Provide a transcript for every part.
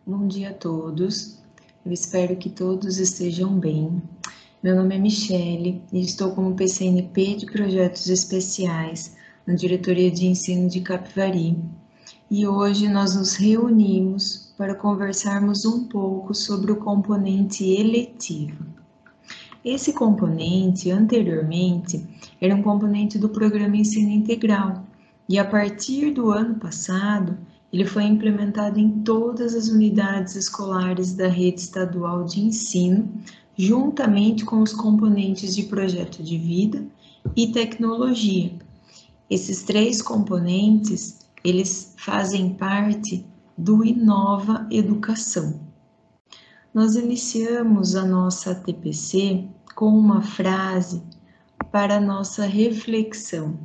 Bom dia a todos, eu espero que todos estejam bem. Meu nome é Michele e estou como PCNP de Projetos Especiais na Diretoria de Ensino de Capivari. E hoje nós nos reunimos para conversarmos um pouco sobre o componente eletivo. Esse componente, anteriormente, era um componente do Programa Ensino Integral e a partir do ano passado, ele foi implementado em todas as unidades escolares da rede estadual de ensino, juntamente com os componentes de projeto de vida e tecnologia. Esses três componentes, eles fazem parte do Inova Educação. Nós iniciamos a nossa TPC com uma frase para a nossa reflexão.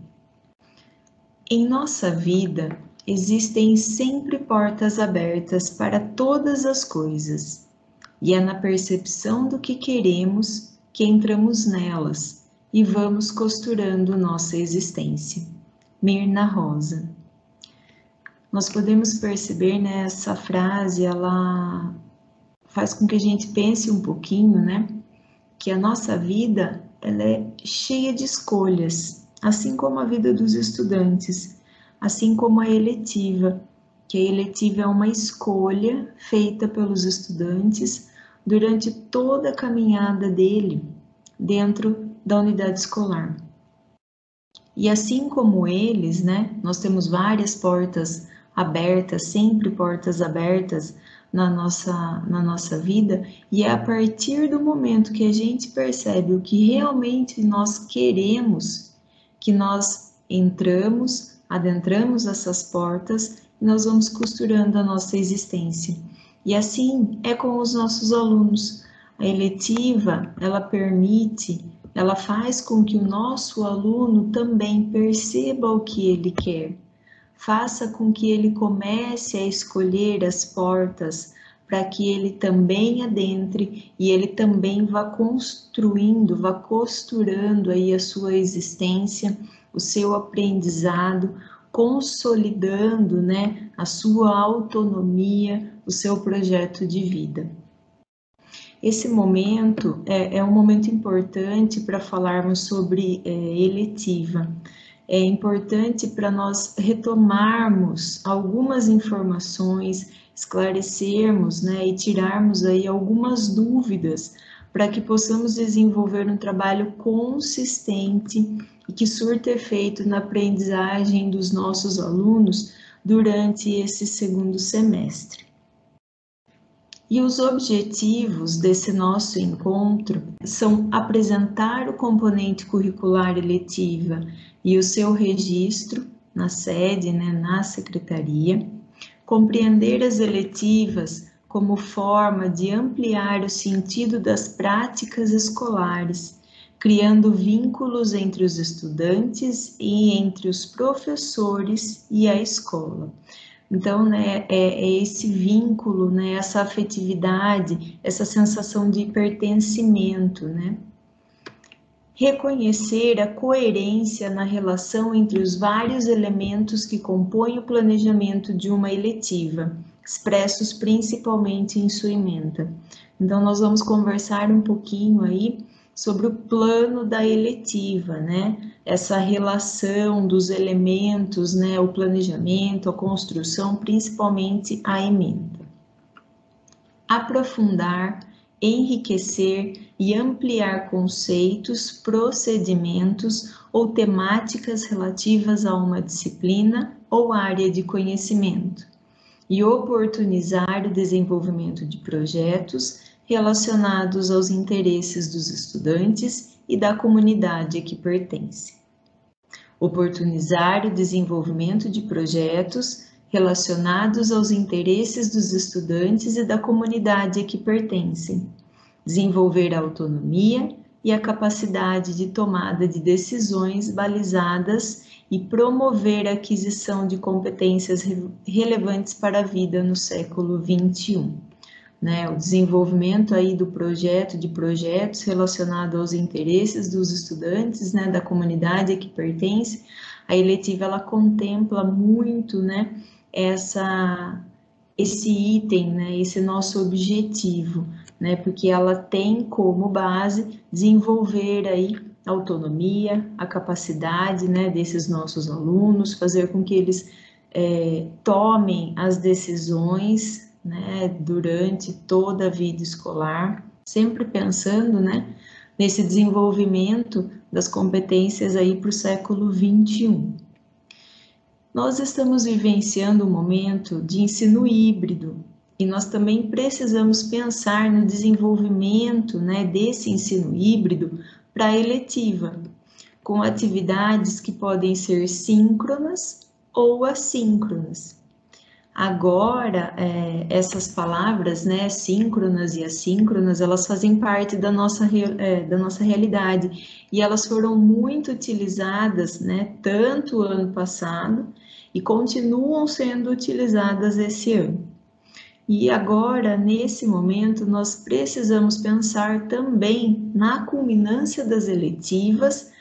Em nossa vida, existem sempre portas abertas para todas as coisas, e é na percepção do que queremos que entramos nelas e vamos costurando nossa existência. Myrna Rosa. Nós podemos perceber, né, essa frase, ela faz com que a gente pense um pouquinho, né, que a nossa vida, ela é cheia de escolhas, assim como a vida dos estudantes, assim como a eletiva, que a eletiva é uma escolha feita pelos estudantes durante toda a caminhada dele dentro da unidade escolar. E assim como eles, né, nós temos várias portas abertas, sempre portas abertas na nossa vida, e é a partir do momento que a gente percebe o que realmente nós queremos, que nós adentramos essas portas e nós vamos costurando a nossa existência. E assim é com os nossos alunos. A eletiva, ela faz com que o nosso aluno também perceba o que ele quer, faça com que ele comece a escolher as portas para que ele também adentre e ele também vá construindo, vá costurando aí a sua existência, o seu aprendizado, consolidando, né, a sua autonomia, o seu projeto de vida. Esse momento é um momento importante para falarmos sobre eletiva. É importante para nós retomarmos algumas informações, esclarecermos, né, e tirarmos aí algumas dúvidas para que possamos desenvolver um trabalho consistente e que surta efeito na aprendizagem dos nossos alunos durante esse segundo semestre. E os objetivos desse nosso encontro são apresentar o componente curricular eletiva e o seu registro na sede, né, na secretaria, compreender as eletivas como forma de ampliar o sentido das práticas escolares, criando vínculos entre os estudantes e entre os professores e a escola. Então, né, é esse vínculo, né, essa afetividade, essa sensação de pertencimento, né? Reconhecer a coerência na relação entre os vários elementos que compõem o planejamento de uma eletiva, expressos principalmente em sua ementa. Então, nós vamos conversar um pouquinho aí sobre o plano da eletiva, né? Essa relação dos elementos, né? O planejamento, a construção, principalmente a ementa. Aprofundar, enriquecer e ampliar conceitos, procedimentos ou temáticas relativas a uma disciplina ou área de conhecimento. E oportunizar o desenvolvimento de projetos relacionados aos interesses dos estudantes e da comunidade a que pertence. Oportunizar o desenvolvimento de projetos relacionados aos interesses dos estudantes e da comunidade a que pertencem. Desenvolver a autonomia e a capacidade de tomada de decisões balizadas e promover a aquisição de competências relevantes para a vida no século XXI. Né, o desenvolvimento aí do projeto, de projetos relacionados aos interesses dos estudantes, né, da comunidade a que pertence. A eletiva, ela contempla muito, né, esse item, né, esse nosso objetivo, né, porque ela tem como base desenvolver aí a autonomia, a capacidade, né, desses nossos alunos, fazer com que eles tomem as decisões, né, durante toda a vida escolar, sempre pensando, né, nesse desenvolvimento das competências aí para o século XXI. Nós estamos vivenciando um momento de ensino híbrido e nós também precisamos pensar no desenvolvimento, né, desse ensino híbrido para a eletiva, com atividades que podem ser síncronas ou assíncronas. Agora, essas palavras, né, síncronas e assíncronas, elas fazem parte da nossa realidade e elas foram muito utilizadas, né, tanto ano passado e continuam sendo utilizadas esse ano. E agora, nesse momento, nós precisamos pensar também na culminância das eletivas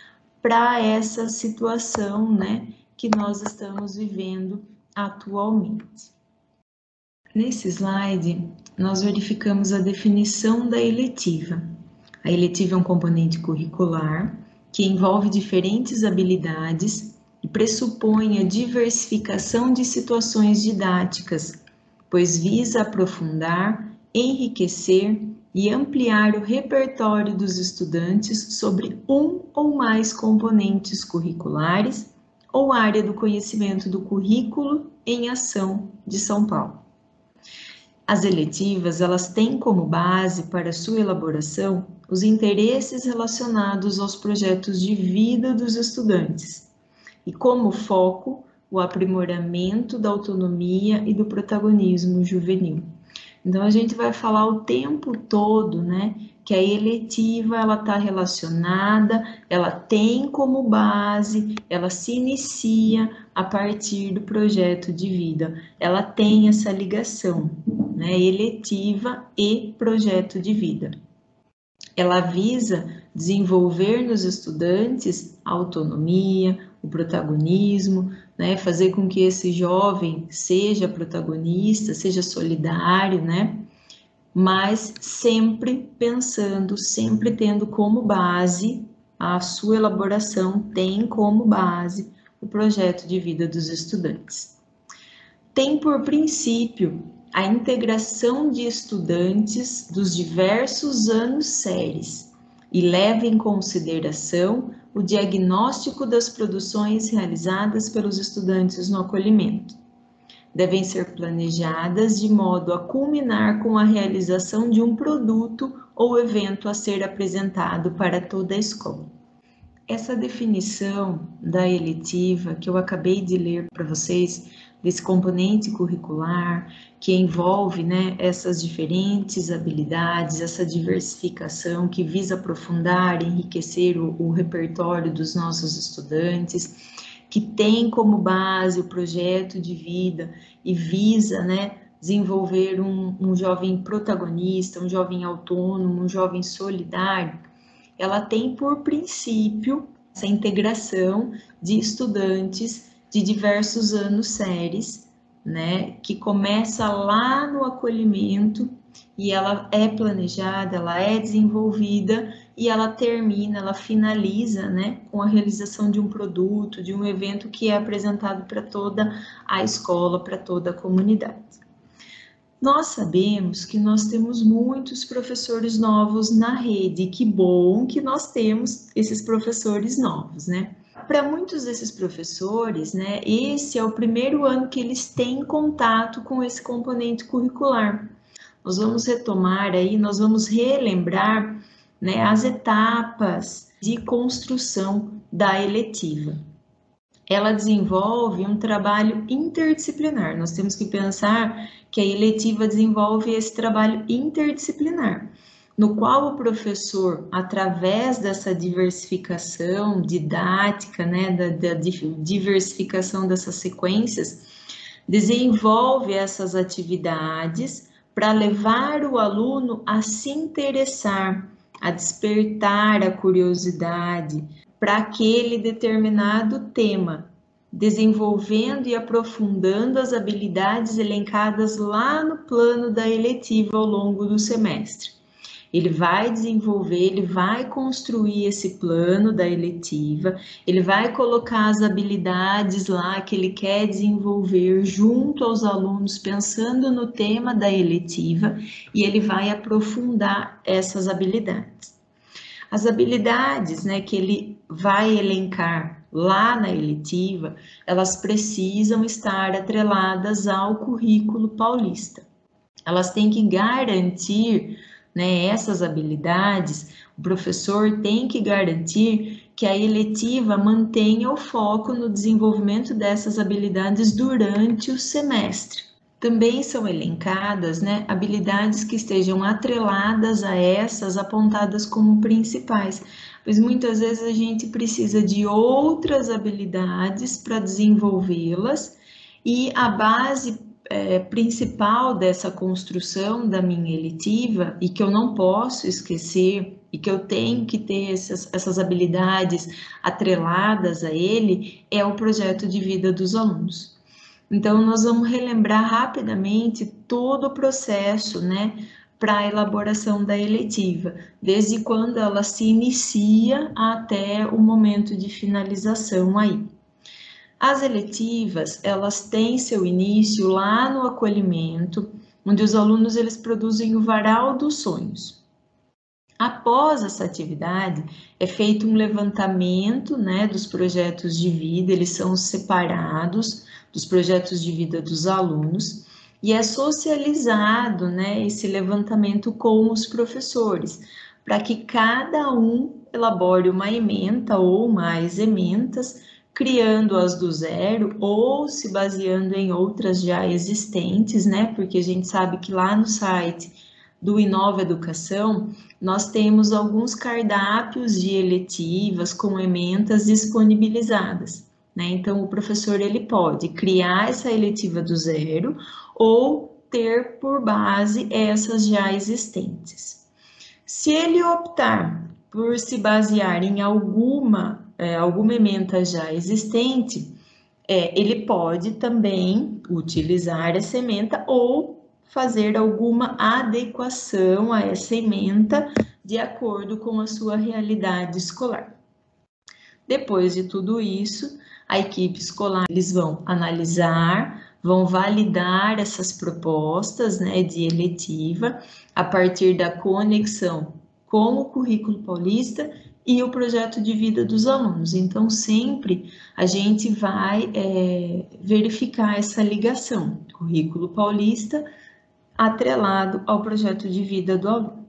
para essa situação, né, que nós estamos vivendo atualmente. Nesse slide, nós verificamos a definição da eletiva. A eletiva é um componente curricular que envolve diferentes habilidades e pressupõe a diversificação de situações didáticas, pois visa aprofundar, enriquecer e ampliar o repertório dos estudantes sobre um ou mais componentes curriculares ou área do conhecimento do currículo em ação de São Paulo. As eletivas, elas têm como base para sua elaboração os interesses relacionados aos projetos de vida dos estudantes e como foco o aprimoramento da autonomia e do protagonismo juvenil. Então, a gente vai falar o tempo todo, né, que a eletiva, ela está relacionada, ela tem como base, ela se inicia a partir do projeto de vida. Ela tem essa ligação, né, eletiva e projeto de vida. Ela visa desenvolver nos estudantes a autonomia, o protagonismo, né, fazer com que esse jovem seja protagonista, seja solidário, né, mas sempre pensando, sempre tendo como base, a sua elaboração tem como base o projeto de vida dos estudantes. Tem por princípio a integração de estudantes dos diversos anos séries e leva em consideração o diagnóstico das produções realizadas pelos estudantes no acolhimento. Devem ser planejadas de modo a culminar com a realização de um produto ou evento a ser apresentado para toda a escola. Essa definição da eletiva que eu acabei de ler para vocês, desse componente curricular que envolve, né, essas diferentes habilidades, essa diversificação que visa aprofundar, enriquecer o repertório dos nossos estudantes, que tem como base o projeto de vida e visa, né, desenvolver um jovem protagonista, um jovem autônomo, um jovem solidário. Ela tem por princípio essa integração de estudantes de diversos anos séries, né, que começa lá no acolhimento e ela é planejada, ela é desenvolvida e ela termina, ela finaliza, né, com a realização de um produto, de um evento que é apresentado para toda a escola, para toda a comunidade. Nós sabemos que nós temos muitos professores novos na rede, que bom que nós temos esses professores novos, né? Para muitos desses professores, né, esse é o primeiro ano que eles têm contato com esse componente curricular. Nós vamos retomar aí, nós vamos relembrar, né, as etapas de construção da eletiva. Ela desenvolve um trabalho interdisciplinar. Nós temos que pensar que a eletiva desenvolve esse trabalho interdisciplinar, no qual o professor, através dessa diversificação didática, né, da diversificação dessas sequências, desenvolve essas atividades para levar o aluno a se interessar, a despertar a curiosidade para aquele determinado tema, desenvolvendo e aprofundando as habilidades elencadas lá no plano da eletiva ao longo do semestre. Ele vai desenvolver, ele vai construir esse plano da eletiva, ele vai colocar as habilidades lá que ele quer desenvolver junto aos alunos, pensando no tema da eletiva, e ele vai aprofundar essas habilidades. As habilidades, né, que ele vai elencar lá na eletiva, elas precisam estar atreladas ao currículo paulista. Elas têm que garantir, né, essas habilidades, o professor tem que garantir que a eletiva mantenha o foco no desenvolvimento dessas habilidades durante o semestre. Também são elencadas, né, habilidades que estejam atreladas a essas apontadas como principais, pois muitas vezes a gente precisa de outras habilidades para desenvolvê-las E a base principal dessa construção da minha eletiva, e que eu não posso esquecer, e que eu tenho que ter essas habilidades atreladas a ele, é o projeto de vida dos alunos. Então, nós vamos relembrar rapidamente todo o processo, né, para a elaboração da eletiva, desde quando ela se inicia até o momento de finalização aí. As eletivas, elas têm seu início lá no acolhimento, onde os alunos eles produzem o varal dos sonhos. Após essa atividade, é feito um levantamento, né, dos projetos de vida, eles são separados dos projetos de vida dos alunos, e é socializado, né, esse levantamento com os professores, para que cada um elabore uma ementa ou mais ementas, criando-as do zero ou se baseando em outras já existentes, né, porque a gente sabe que lá no site do Inova Educação, nós temos alguns cardápios de eletivas com ementas disponibilizadas, né? Então, o professor ele pode criar essa eletiva do zero ou ter por base essas já existentes. Se ele optar por se basear em alguma ementa já existente, ele pode também utilizar essa ementa ou fazer alguma adequação a essa ementa de acordo com a sua realidade escolar. Depois de tudo isso, a equipe escolar, eles vão analisar, vão validar essas propostas, né, de eletiva a partir da conexão com o currículo paulista e o projeto de vida dos alunos. Então, sempre a gente vai verificar essa ligação, currículo paulista atrelado ao projeto de vida do aluno.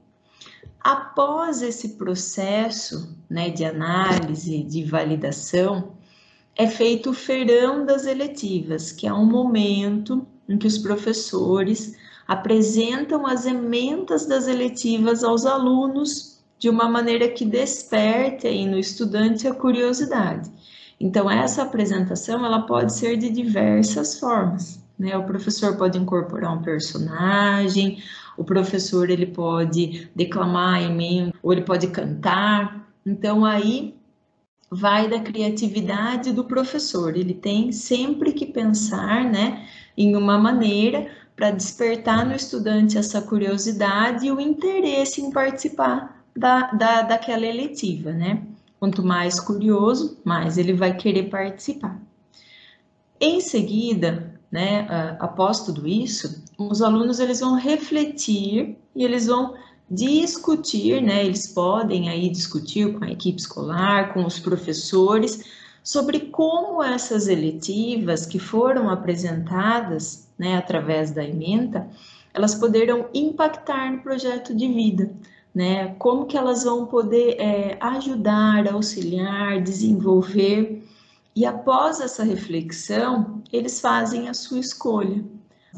Após esse processo, né, de análise, de validação, é feito o feirão das eletivas, que é um momento em que os professores apresentam as ementas das eletivas aos alunos de uma maneira que desperte aí no estudante a curiosidade. Então, essa apresentação ela pode ser de diversas formas, né? O professor pode incorporar um personagem, o professor ele pode declamar a emenda, ou ele pode cantar. Então, aí vai da criatividade do professor. Ele tem sempre que pensar, né, em uma maneira para despertar no estudante essa curiosidade e o interesse em participar daquela eletiva, né? Quanto mais curioso, mais ele vai querer participar. Em seguida, né, após tudo isso, os alunos eles vão refletir e eles vão discutir, né, eles podem aí discutir com a equipe escolar, com os professores, sobre como essas eletivas que foram apresentadas, né, através da ementa, elas poderão impactar no projeto de vida, né, como que elas vão poder ajudar, auxiliar, desenvolver. E após essa reflexão, eles fazem a sua escolha.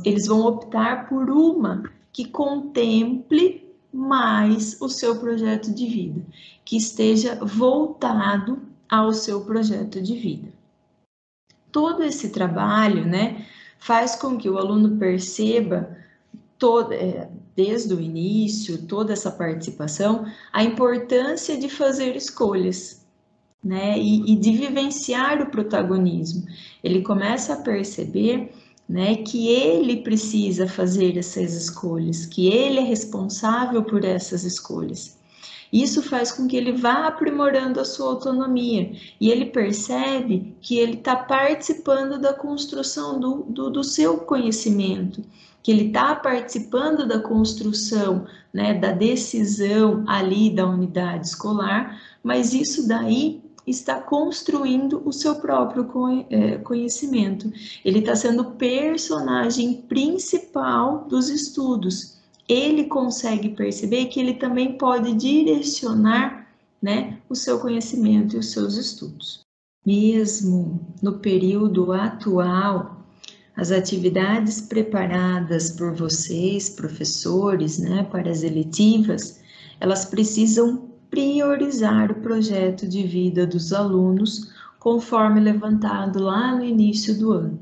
Eles vão optar por uma que contemple mais o seu projeto de vida, que esteja voltado ao seu projeto de vida. Todo esse trabalho, né, faz com que o aluno perceba desde o início, toda essa participação, a importância de fazer escolhas, né, e de vivenciar o protagonismo. Ele começa a perceber, né, que ele precisa fazer essas escolhas, que ele é responsável por essas escolhas. Isso faz com que ele vá aprimorando a sua autonomia e ele percebe que ele está participando da construção do seu conhecimento, que ele está participando da construção, né, da decisão ali da unidade escolar, mas isso daí está construindo o seu próprio conhecimento. Ele está sendo personagem principal dos estudos. Ele consegue perceber que ele também pode direcionar, né, o seu conhecimento e os seus estudos. Mesmo no período atual, as atividades preparadas por vocês, professores, né, para as eletivas, elas precisam priorizar o projeto de vida dos alunos, conforme levantado lá no início do ano.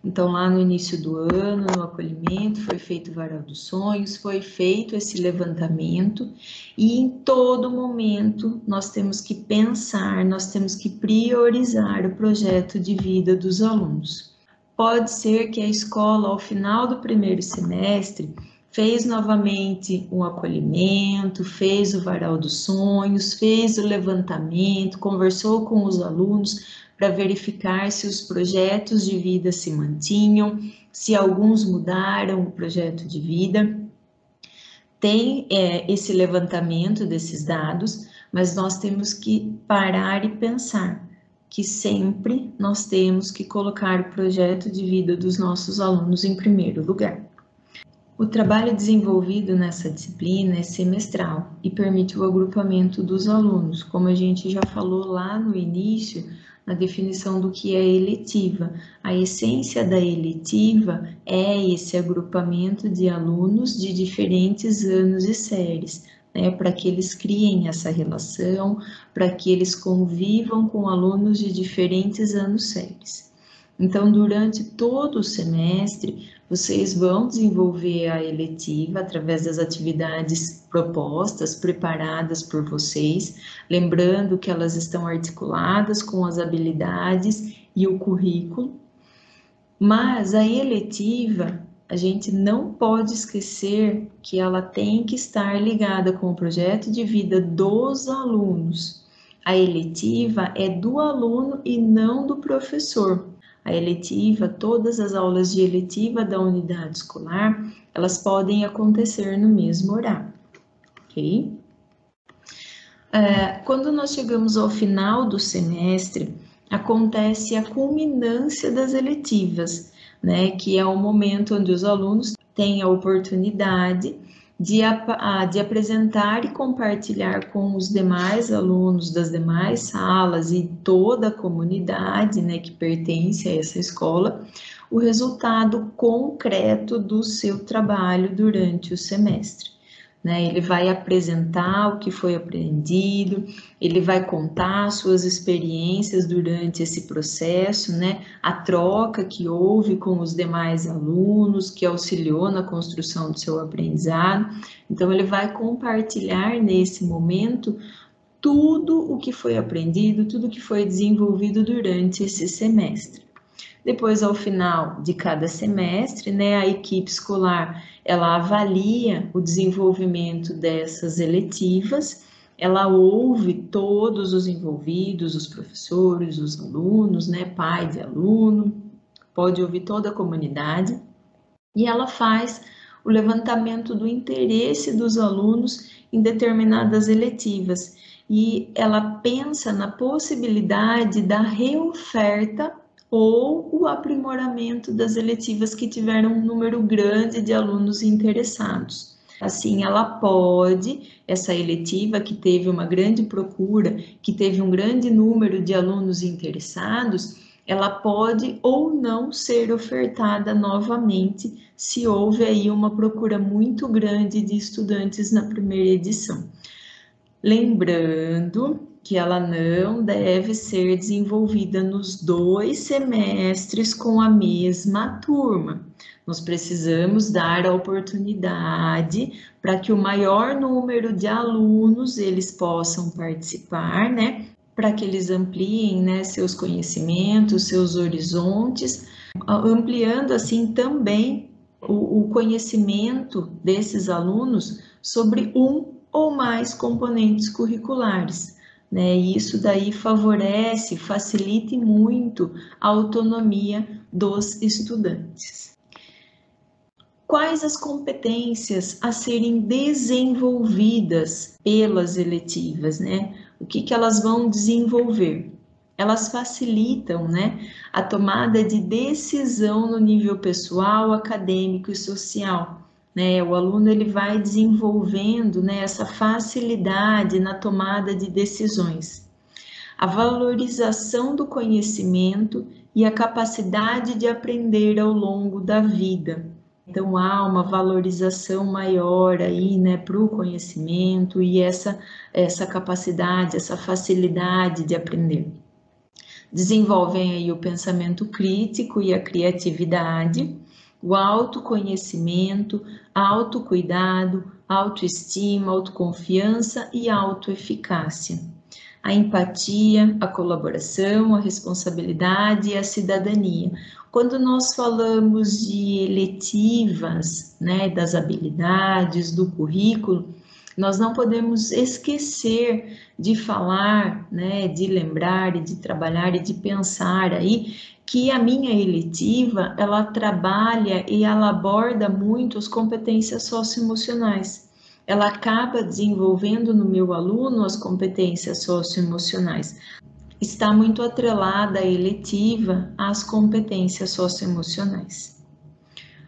Então, lá no início do ano, no acolhimento, foi feito o Varal dos Sonhos, foi feito esse levantamento, e em todo momento nós temos que pensar, nós temos que priorizar o projeto de vida dos alunos. Pode ser que a escola, ao final do primeiro semestre, fez novamente um acolhimento, fez o Varal dos Sonhos, fez o levantamento, conversou com os alunos para verificar se os projetos de vida se mantinham, se alguns mudaram o projeto de vida. Tem esse levantamento desses dados, mas nós temos que parar e pensar que sempre nós temos que colocar o projeto de vida dos nossos alunos em primeiro lugar. O trabalho desenvolvido nessa disciplina é semestral e permite o agrupamento dos alunos, como a gente já falou lá no início, na definição do que é eletiva. A essência da eletiva é esse agrupamento de alunos de diferentes anos e séries, né, para que eles criem essa relação, para que eles convivam com alunos de diferentes anos séries. Então, durante todo o semestre, vocês vão desenvolver a eletiva através das atividades propostas, preparadas por vocês, lembrando que elas estão articuladas com as habilidades e o currículo. Mas a eletiva, a gente não pode esquecer que ela tem que estar ligada com o projeto de vida dos alunos. A eletiva é do aluno e não do professor. A eletiva, todas as aulas de eletiva da unidade escolar, elas podem acontecer no mesmo horário, ok? Quando nós chegamos ao final do semestre, acontece a culminância das eletivas, né? Que é o momento onde os alunos têm a oportunidade de apresentar e compartilhar com os demais alunos das demais salas e toda a comunidade, né, que pertence a essa escola, o resultado concreto do seu trabalho durante o semestre. Né? Ele vai apresentar o que foi aprendido, ele vai contar suas experiências durante esse processo, né? A troca que houve com os demais alunos, que auxiliou na construção do seu aprendizado. Então, ele vai compartilhar nesse momento tudo o que foi aprendido, tudo que foi desenvolvido durante esse semestre. Depois, ao final de cada semestre, né, a equipe escolar, ela avalia o desenvolvimento dessas eletivas, ela ouve todos os envolvidos, os professores, os alunos, né, pai de aluno, pode ouvir toda a comunidade, e ela faz o levantamento do interesse dos alunos em determinadas eletivas, e ela pensa na possibilidade da reoferta ou o aprimoramento das eletivas que tiveram um número grande de alunos interessados. Assim, ela pode, essa eletiva que teve uma grande procura, que teve um grande número de alunos interessados, ela pode ou não ser ofertada novamente se houve aí uma procura muito grande de estudantes na primeira edição. Lembrando que ela não deve ser desenvolvida nos 2 semestres com a mesma turma. Nós precisamos dar a oportunidade para que o maior número de alunos eles possam participar, né? Para que eles ampliem, né, seus conhecimentos, seus horizontes, ampliando assim também o conhecimento desses alunos sobre um ou mais componentes curriculares, né? E isso daí favorece, facilita muito a autonomia dos estudantes. Quais as competências a serem desenvolvidas pelas eletivas, né? O que elas vão desenvolver? Elas facilitam, né, a tomada de decisão no nível pessoal, acadêmico e social. Né? O aluno ele vai desenvolvendo, né, essa facilidade na tomada de decisões. A valorização do conhecimento e a capacidade de aprender ao longo da vida. Então, há uma valorização maior aí, né, para o conhecimento e essa capacidade, essa facilidade de aprender. Desenvolvem aí o pensamento crítico e a criatividade, o autoconhecimento, autocuidado, autoestima, autoconfiança e autoeficácia. A empatia, a colaboração, a responsabilidade e a cidadania. Quando nós falamos de eletivas, né, das habilidades, do currículo, nós não podemos esquecer de falar, né, de lembrar e de trabalhar e de pensar aí que a minha eletiva, ela trabalha e ela aborda muito as competências socioemocionais. Ela acaba desenvolvendo no meu aluno as competências socioemocionais. Está muito atrelada a eletiva às competências socioemocionais.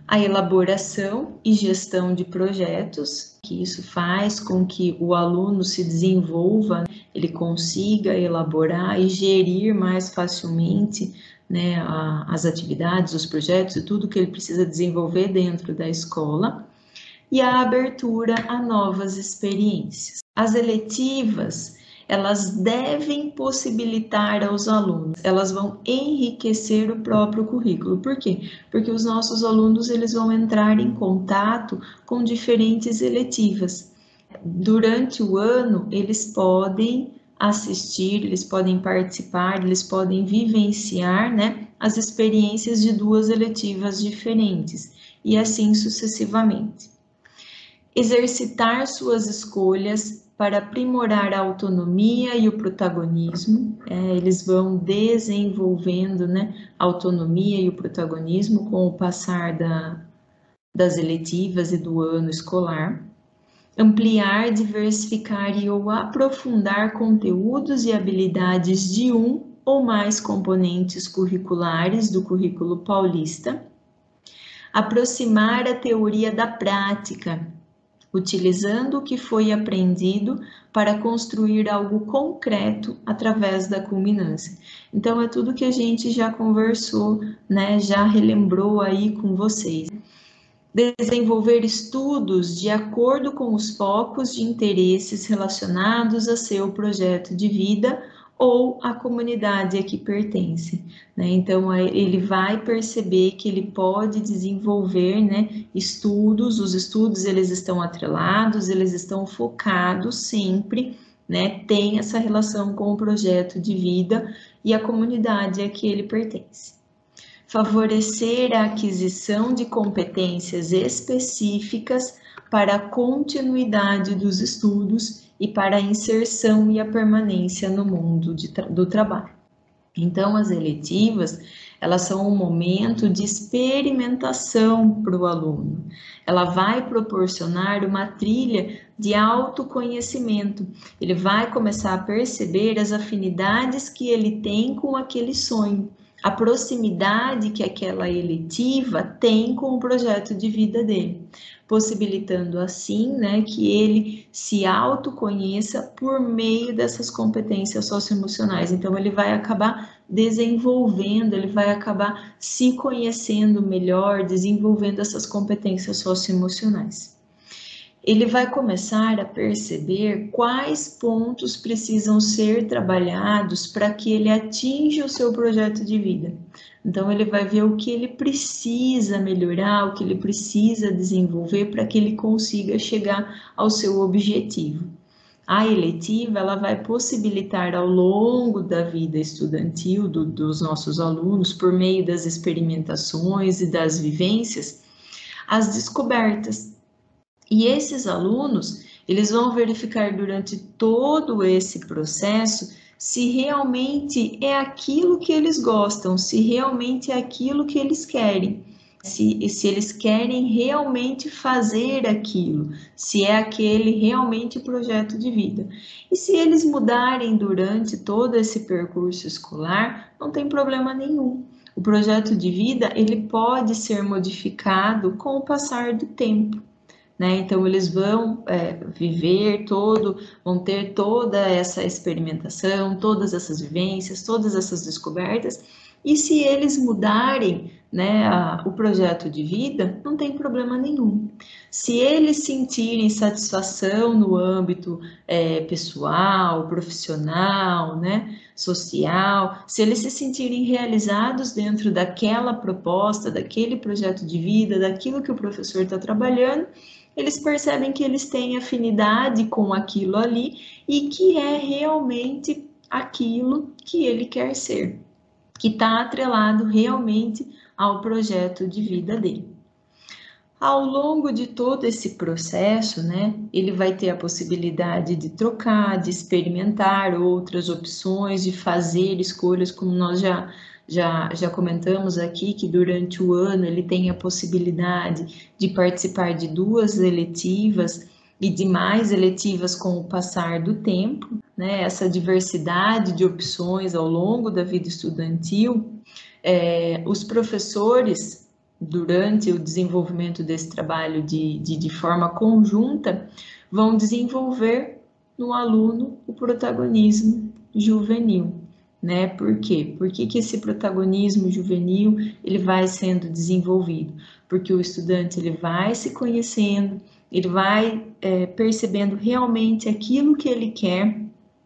A elaboração e gestão de projetos, que isso faz com que o aluno se desenvolva, ele consiga elaborar e gerir mais facilmente, né, as atividades, os projetos e tudo que ele precisa desenvolver dentro da escola. E a abertura a novas experiências. As eletivas, elas devem possibilitar aos alunos, elas vão enriquecer o próprio currículo. Por quê? Porque os nossos alunos, eles vão entrar em contato com diferentes eletivas. Durante o ano, eles podem assistir, eles podem participar, eles podem vivenciar, né, as experiências de 2 eletivas diferentes, e assim sucessivamente. Exercitar suas escolhas para aprimorar a autonomia e o protagonismo. Eles vão desenvolvendo, né, a autonomia e o protagonismo com o passar das eletivas e do ano escolar. Ampliar, diversificar e ou aprofundar conteúdos e habilidades de um ou mais componentes curriculares do currículo paulista. Aproximar a teoria da prática, utilizando o que foi aprendido para construir algo concreto através da culminância. Então, é tudo que a gente já conversou, né? Já relembrou aí com vocês. Desenvolver estudos de acordo com os focos de interesses relacionados a seu projeto de vida ou a comunidade a que pertence, né? Então, ele vai perceber que ele pode desenvolver, né, estudos, os estudos eles estão atrelados, eles estão focados sempre, né, tem essa relação com o projeto de vida e a comunidade a que ele pertence. Favorecer a aquisição de competências específicas para a continuidade dos estudos e para a inserção e a permanência no mundo do trabalho. Então, as eletivas, elas são um momento de experimentação para o aluno. Ela vai proporcionar uma trilha de autoconhecimento. Ele vai começar a perceber as afinidades que ele tem com aquele sonho, a proximidade que aquela eletiva tem com o projeto de vida dele, possibilitando assim, né, que ele se autoconheça por meio dessas competências socioemocionais. Então, ele vai acabar desenvolvendo, ele vai acabar se conhecendo melhor, desenvolvendo essas competências socioemocionais. Ele vai começar a perceber quais pontos precisam ser trabalhados para que ele atinja o seu projeto de vida. Então, ele vai ver o que ele precisa melhorar, o que ele precisa desenvolver para que ele consiga chegar ao seu objetivo. A eletiva, ela vai possibilitar ao longo da vida estudantil dos nossos alunos, por meio das experimentações e das vivências, as descobertas. E esses alunos, eles vão verificar durante todo esse processo se realmente é aquilo que eles gostam, se realmente é aquilo que eles querem, se eles querem realmente fazer aquilo, se é aquele realmente o projeto de vida. E se eles mudarem durante todo esse percurso escolar, não tem problema nenhum. O projeto de vida, ele pode ser modificado com o passar do tempo. Né? Então, eles vão vão ter toda essa experimentação, todas essas vivências, todas essas descobertas, E se eles mudarem, né, o projeto de vida, não tem problema nenhum. Se eles sentirem satisfação no âmbito pessoal, profissional, né, social, se eles se sentirem realizados dentro daquela proposta, daquele projeto de vida, daquilo que o professor está trabalhando, eles percebem que eles têm afinidade com aquilo ali e que é realmente aquilo que ele quer ser, que está atrelado realmente ao projeto de vida dele. Ao longo de todo esse processo, né, ele vai ter a possibilidade de trocar, de experimentar outras opções, de fazer escolhas, como nós já comentamos aqui, que durante o ano ele tem a possibilidade de participar de 2 eletivas e de mais eletivas com o passar do tempo, né, essa diversidade de opções ao longo da vida estudantil. Os professores, durante o desenvolvimento desse trabalho de forma conjunta, vão desenvolver no aluno o protagonismo juvenil, né? Por quê? Por que esse protagonismo juvenil ele vai sendo desenvolvido? Porque o estudante ele vai se conhecendo, ele vai percebendo realmente aquilo que ele quer,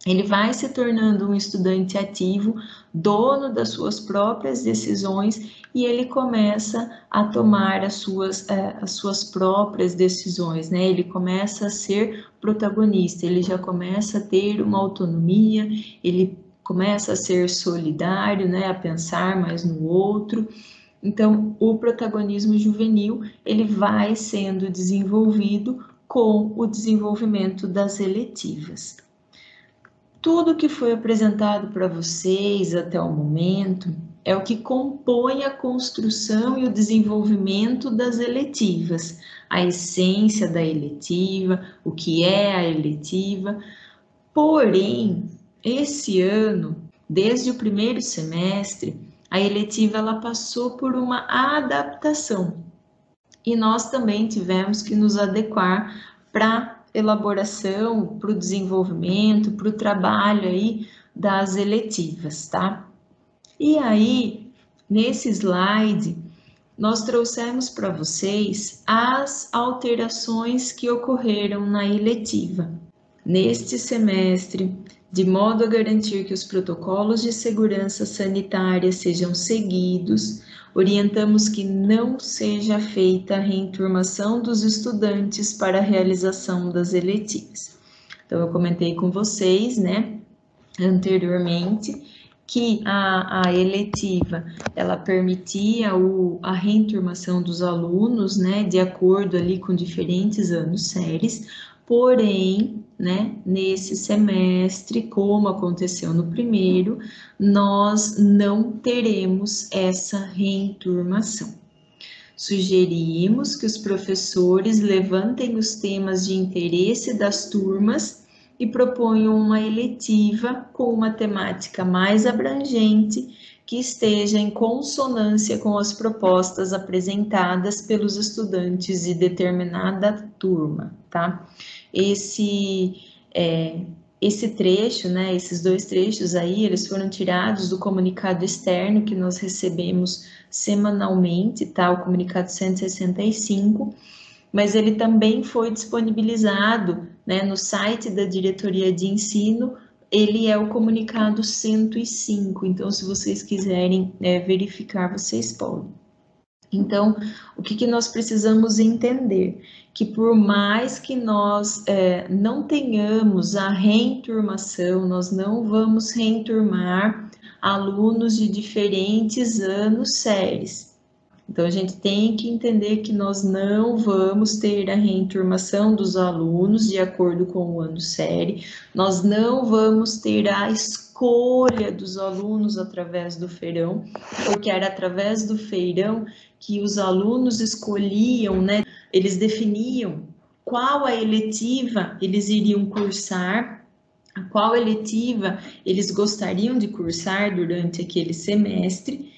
ele vai se tornando um estudante ativo, dono das suas próprias decisões, e ele começa a tomar as suas próprias decisões, né? Ele começa a ser protagonista, ele já começa a ter uma autonomia, ele começa a ser solidário, né? A pensar mais no outro. Então, o protagonismo juvenil, ele vai sendo desenvolvido com o desenvolvimento das eletivas. Tudo que foi apresentado para vocês até o momento é o que compõe a construção e o desenvolvimento das eletivas, a essência da eletiva, o que é a eletiva. Porém, esse ano, desde o primeiro semestre, a eletiva ela passou por uma adaptação e nós também tivemos que nos adequar para elaboração, para o desenvolvimento, para o trabalho aí das eletivas, tá? E aí, nesse slide, nós trouxemos para vocês as alterações que ocorreram na eletiva. Neste semestre, de modo a garantir que os protocolos de segurança sanitária sejam seguidos, orientamos que não seja feita a reenturmação dos estudantes para a realização das eletivas. Então, eu comentei com vocês, né, anteriormente, que a eletiva, ela permitia a reenturmação dos alunos, né, de acordo ali com diferentes anos séries, porém, né, nesse semestre, como aconteceu no primeiro, nós não teremos essa reenturmação. Sugerimos que os professores levantem os temas de interesse das turmas e proponham uma eletiva com uma temática mais abrangente que esteja em consonância com as propostas apresentadas pelos estudantes de determinada turma, tá? Esse trecho, né, esses 2 trechos aí, eles foram tirados do comunicado externo que nós recebemos semanalmente, tá? O comunicado 165, mas ele também foi disponibilizado, né, no site da Diretoria de Ensino. Ele é o comunicado 105, então se vocês quiserem verificar, vocês podem. Então, o que nós precisamos entender? Que por mais que nós não tenhamos a reenturmação, nós não vamos reenturmar alunos de diferentes anos séries. Então, a gente tem que entender que nós não vamos ter a reenturmação dos alunos de acordo com o ano série, nós não vamos ter a escolha dos alunos através do feirão, porque era através do feirão que os alunos escolhiam, né? Eles definiam qual a eletiva eles iriam cursar, qual eletiva eles gostariam de cursar durante aquele semestre.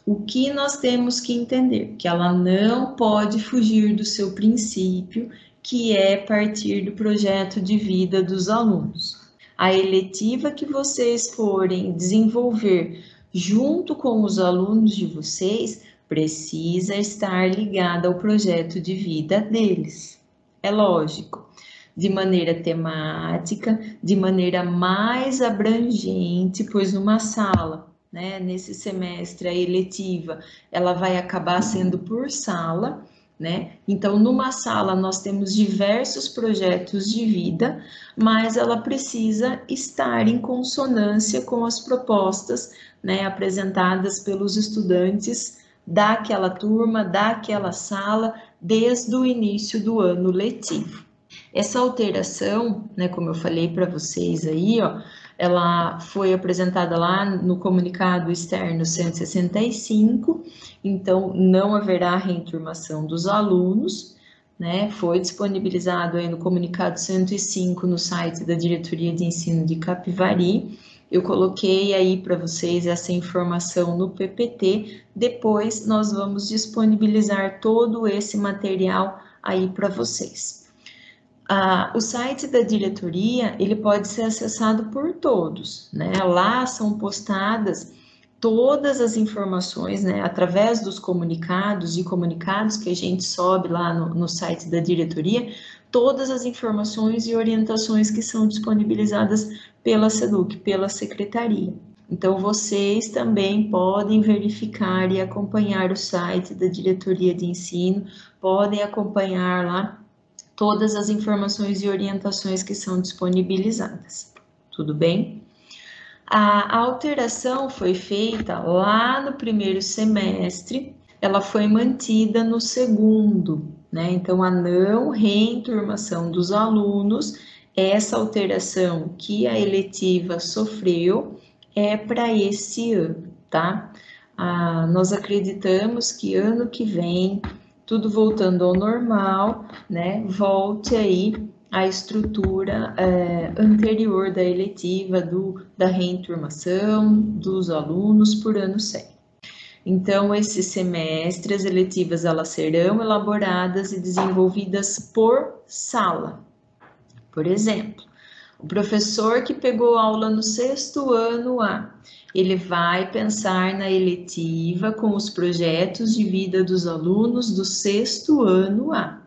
O que nós temos que entender? Que ela não pode fugir do seu princípio, que é partir do projeto de vida dos alunos. A eletiva que vocês forem desenvolver junto com os alunos de vocês, precisa estar ligada ao projeto de vida deles. É lógico, de maneira temática, de maneira mais abrangente, pois numa sala, né, nesse semestre a eletiva, ela vai acabar sendo por sala, né? Então, numa sala nós temos diversos projetos de vida, mas ela precisa estar em consonância com as propostas, né, apresentadas pelos estudantes daquela turma, daquela sala, desde o início do ano letivo. Essa alteração, né, como eu falei para vocês aí, ó, ela foi apresentada lá no comunicado externo 165, então não haverá reenturmação dos alunos, né? Foi disponibilizado aí no comunicado 105 no site da Diretoria de Ensino de Capivari. Eu coloquei aí para vocês essa informação no PPT, depois nós vamos disponibilizar todo esse material aí para vocês. O site da diretoria, ele pode ser acessado por todos, né? Lá são postadas todas as informações, né? Através dos comunicados que a gente sobe lá no site da diretoria, todas as informações e orientações que são disponibilizadas pela SEDUC, pela secretaria. Então, vocês também podem verificar e acompanhar o site da diretoria de ensino, podem acompanhar lá todas as informações e orientações que são disponibilizadas. Tudo bem? A alteração foi feita lá no primeiro semestre, ela foi mantida no segundo, né? Então, a não reenturmação dos alunos, essa alteração que a eletiva sofreu é para esse ano, tá? Nós acreditamos que ano que vem, tudo voltando ao normal, né? Volte aí a estrutura anterior da eletiva, da reenturmação dos alunos por ano 100. Então, esse semestre, as eletivas elas serão elaboradas e desenvolvidas por sala. Por exemplo, o professor que pegou aula no sexto ano A, ele vai pensar na eletiva com os projetos de vida dos alunos do sexto ano A,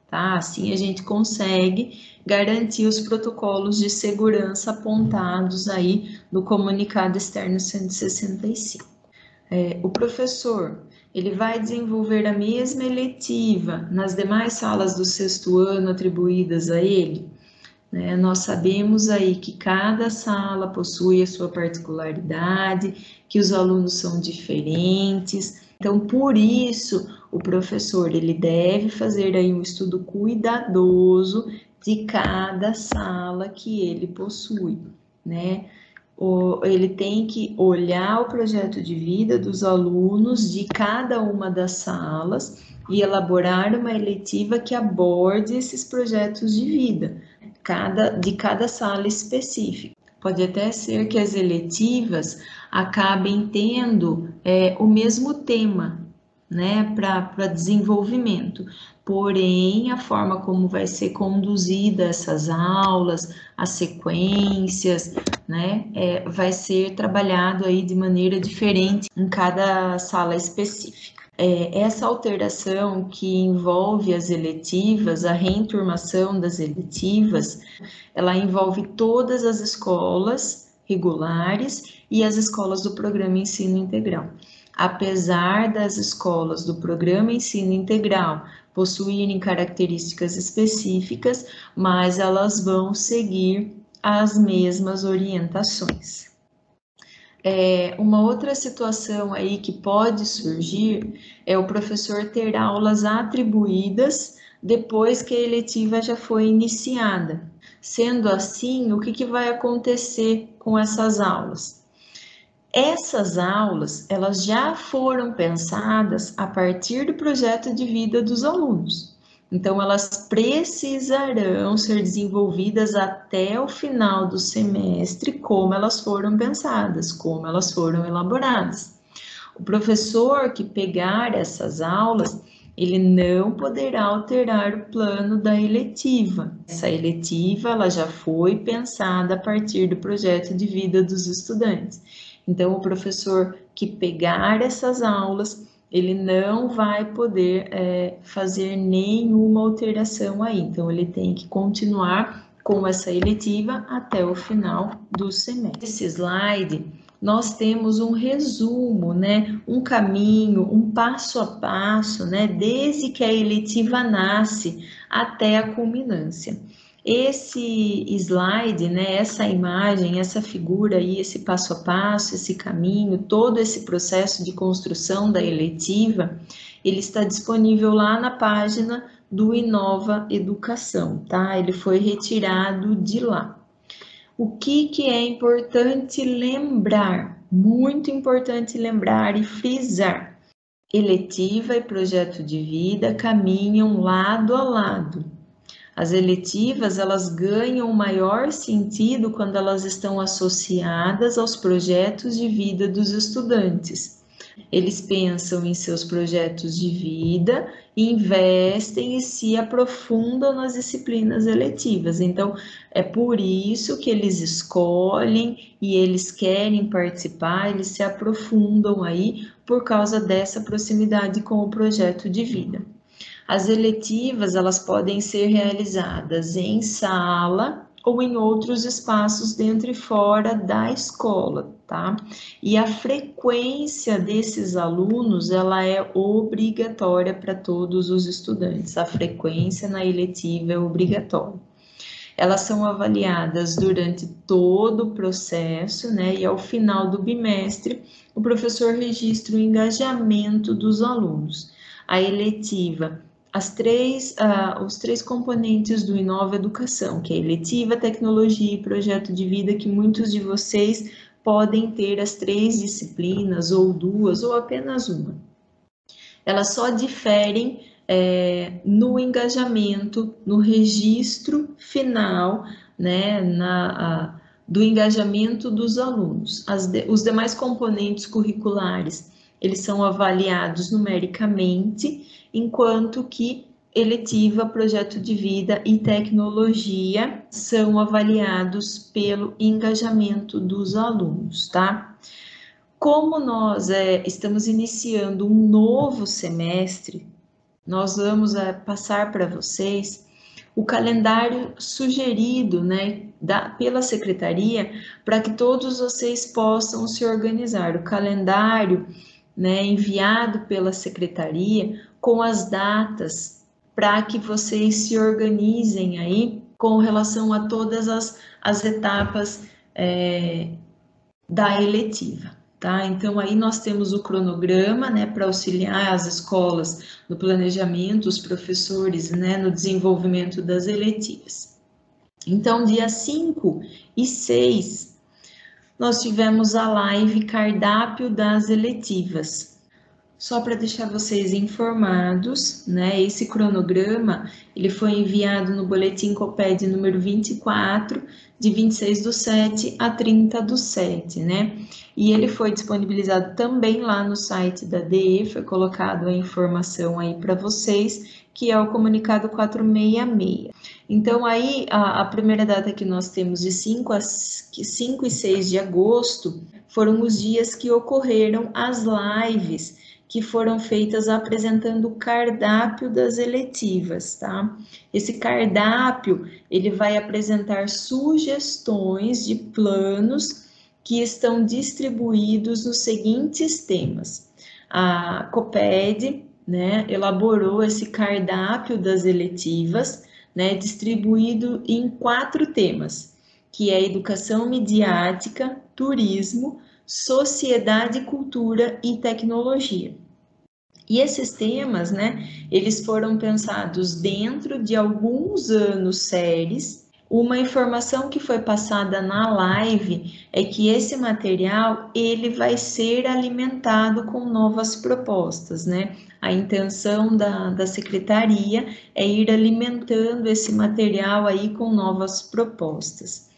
tá? Assim a gente consegue garantir os protocolos de segurança apontados aí no comunicado externo 165. O professor, ele vai desenvolver a mesma eletiva nas demais salas do sexto ano atribuídas a ele? Nós sabemos aí que cada sala possui a sua particularidade, que os alunos são diferentes, então por isso o professor ele deve fazer aí um estudo cuidadoso de cada sala que ele possui, né? Ele tem que olhar o projeto de vida dos alunos de cada uma das salas e elaborar uma eletiva que aborde esses projetos de vida, de cada sala específica. Pode até ser que as eletivas acabem tendo o mesmo tema, né, para desenvolvimento. Porém, a forma como vai ser conduzida essas aulas, as sequências, né, vai ser trabalhado aí de maneira diferente em cada sala específica. Essa alteração que envolve as eletivas, a reenturmação das eletivas, ela envolve todas as escolas regulares e as escolas do programa Ensino Integral. Apesar das escolas do programa Ensino Integral possuírem características específicas, mas elas vão seguir as mesmas orientações. Uma outra situação aí que pode surgir é o professor ter aulas atribuídas depois que a eletiva já foi iniciada. Sendo assim, o que vai acontecer com essas aulas? Essas aulas, elas já foram pensadas a partir do projeto de vida dos alunos. Então, elas precisarão ser desenvolvidas até o final do semestre, como elas foram pensadas, como elas foram elaboradas. O professor que pegar essas aulas, ele não poderá alterar o plano da eletiva. Essa eletiva, ela já foi pensada a partir do projeto de vida dos estudantes. Então, o professor que pegar essas aulas, ele não vai poder fazer nenhuma alteração aí. Então, ele tem que continuar com essa eletiva até o final do semestre. Nesse slide, nós temos um resumo, né? Um caminho, um passo a passo, né? Desde que a eletiva nasce até a culminância. Esse slide, né, essa imagem, essa figura aí, esse passo a passo, esse caminho, todo esse processo de construção da eletiva, ele está disponível lá na página do Inova Educação, tá? Ele foi retirado de lá. O que é importante lembrar? Muito importante lembrar e frisar. Eletiva e projeto de vida caminham lado a lado. As eletivas, elas ganham maior sentido quando elas estão associadas aos projetos de vida dos estudantes. Eles pensam em seus projetos de vida, investem e se aprofundam nas disciplinas eletivas. Então, é por isso que eles escolhem e eles querem participar, eles se aprofundam aí por causa dessa proximidade com o projeto de vida. As eletivas, elas podem ser realizadas em sala ou em outros espaços dentro e fora da escola, tá? E a frequência desses alunos, ela é obrigatória para todos os estudantes. A frequência na eletiva é obrigatória. Elas são avaliadas durante todo o processo, né? E ao final do bimestre, o professor registra o engajamento dos alunos. A eletiva, os três componentes do Inova Educação, que é eletiva, tecnologia e projeto de vida, que muitos de vocês podem ter as 3 disciplinas, ou 2, ou apenas uma. Elas só diferem no engajamento, no registro final, né, do engajamento dos alunos. Os demais componentes curriculares, eles são avaliados numericamente, enquanto que eletiva, projeto de vida e tecnologia são avaliados pelo engajamento dos alunos, tá? Como nós estamos iniciando um novo semestre, nós vamos passar para vocês o calendário sugerido, né, pela secretaria, para que todos vocês possam se organizar. O calendário, né, enviado pela secretaria com as datas para que vocês se organizem aí com relação a todas as etapas da eletiva. Tá? Então, aí nós temos o cronograma, né, para auxiliar as escolas no planejamento, os professores, né, no desenvolvimento das eletivas. Então, dia 5 e 6, nós tivemos a live Cardápio das Eletivas. Só para deixar vocês informados, né, esse cronograma, ele foi enviado no boletim COPED número 24, de 26/7 a 30/7, né? E ele foi disponibilizado também lá no site da DE, foi colocado a informação aí para vocês, que é o comunicado 466. Então, aí, a primeira data que nós temos de 5 e 6 de agosto, foram os dias que ocorreram as lives que foram feitas apresentando o cardápio das eletivas, tá? Esse cardápio, ele vai apresentar sugestões de planos que estão distribuídos nos seguintes temas. A COPED, né, elaborou esse cardápio das eletivas, né, distribuído em 4 temas, que é educação midiática, turismo, sociedade, cultura e tecnologia. E esses temas, né, eles foram pensados dentro de alguns anos séries. Uma informação que foi passada na live é que esse material, ele vai ser alimentado com novas propostas, né? A intenção da secretaria é ir alimentando esse material aí com novas propostas.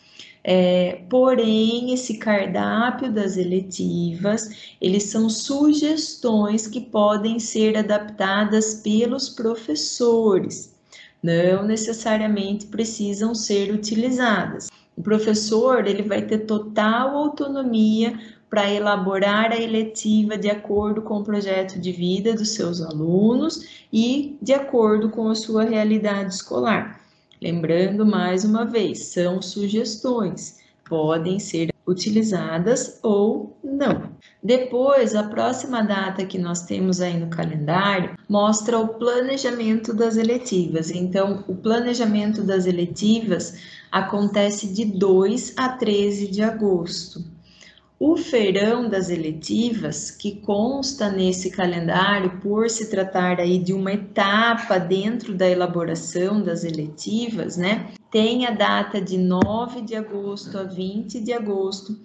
Porém, esse cardápio das eletivas, eles são sugestões que podem ser adaptadas pelos professores, não necessariamente precisam ser utilizadas. O professor, ele vai ter total autonomia para elaborar a eletiva de acordo com o projeto de vida dos seus alunos e de acordo com a sua realidade escolar. Lembrando mais uma vez, são sugestões, podem ser utilizadas ou não. Depois, a próxima data que nós temos aí no calendário mostra o planejamento das eletivas. Então, o planejamento das eletivas acontece de 2 a 13 de agosto. O feirão das eletivas, que consta nesse calendário por se tratar aí de uma etapa dentro da elaboração das eletivas, né? Tem a data de 9 de agosto a 20 de agosto,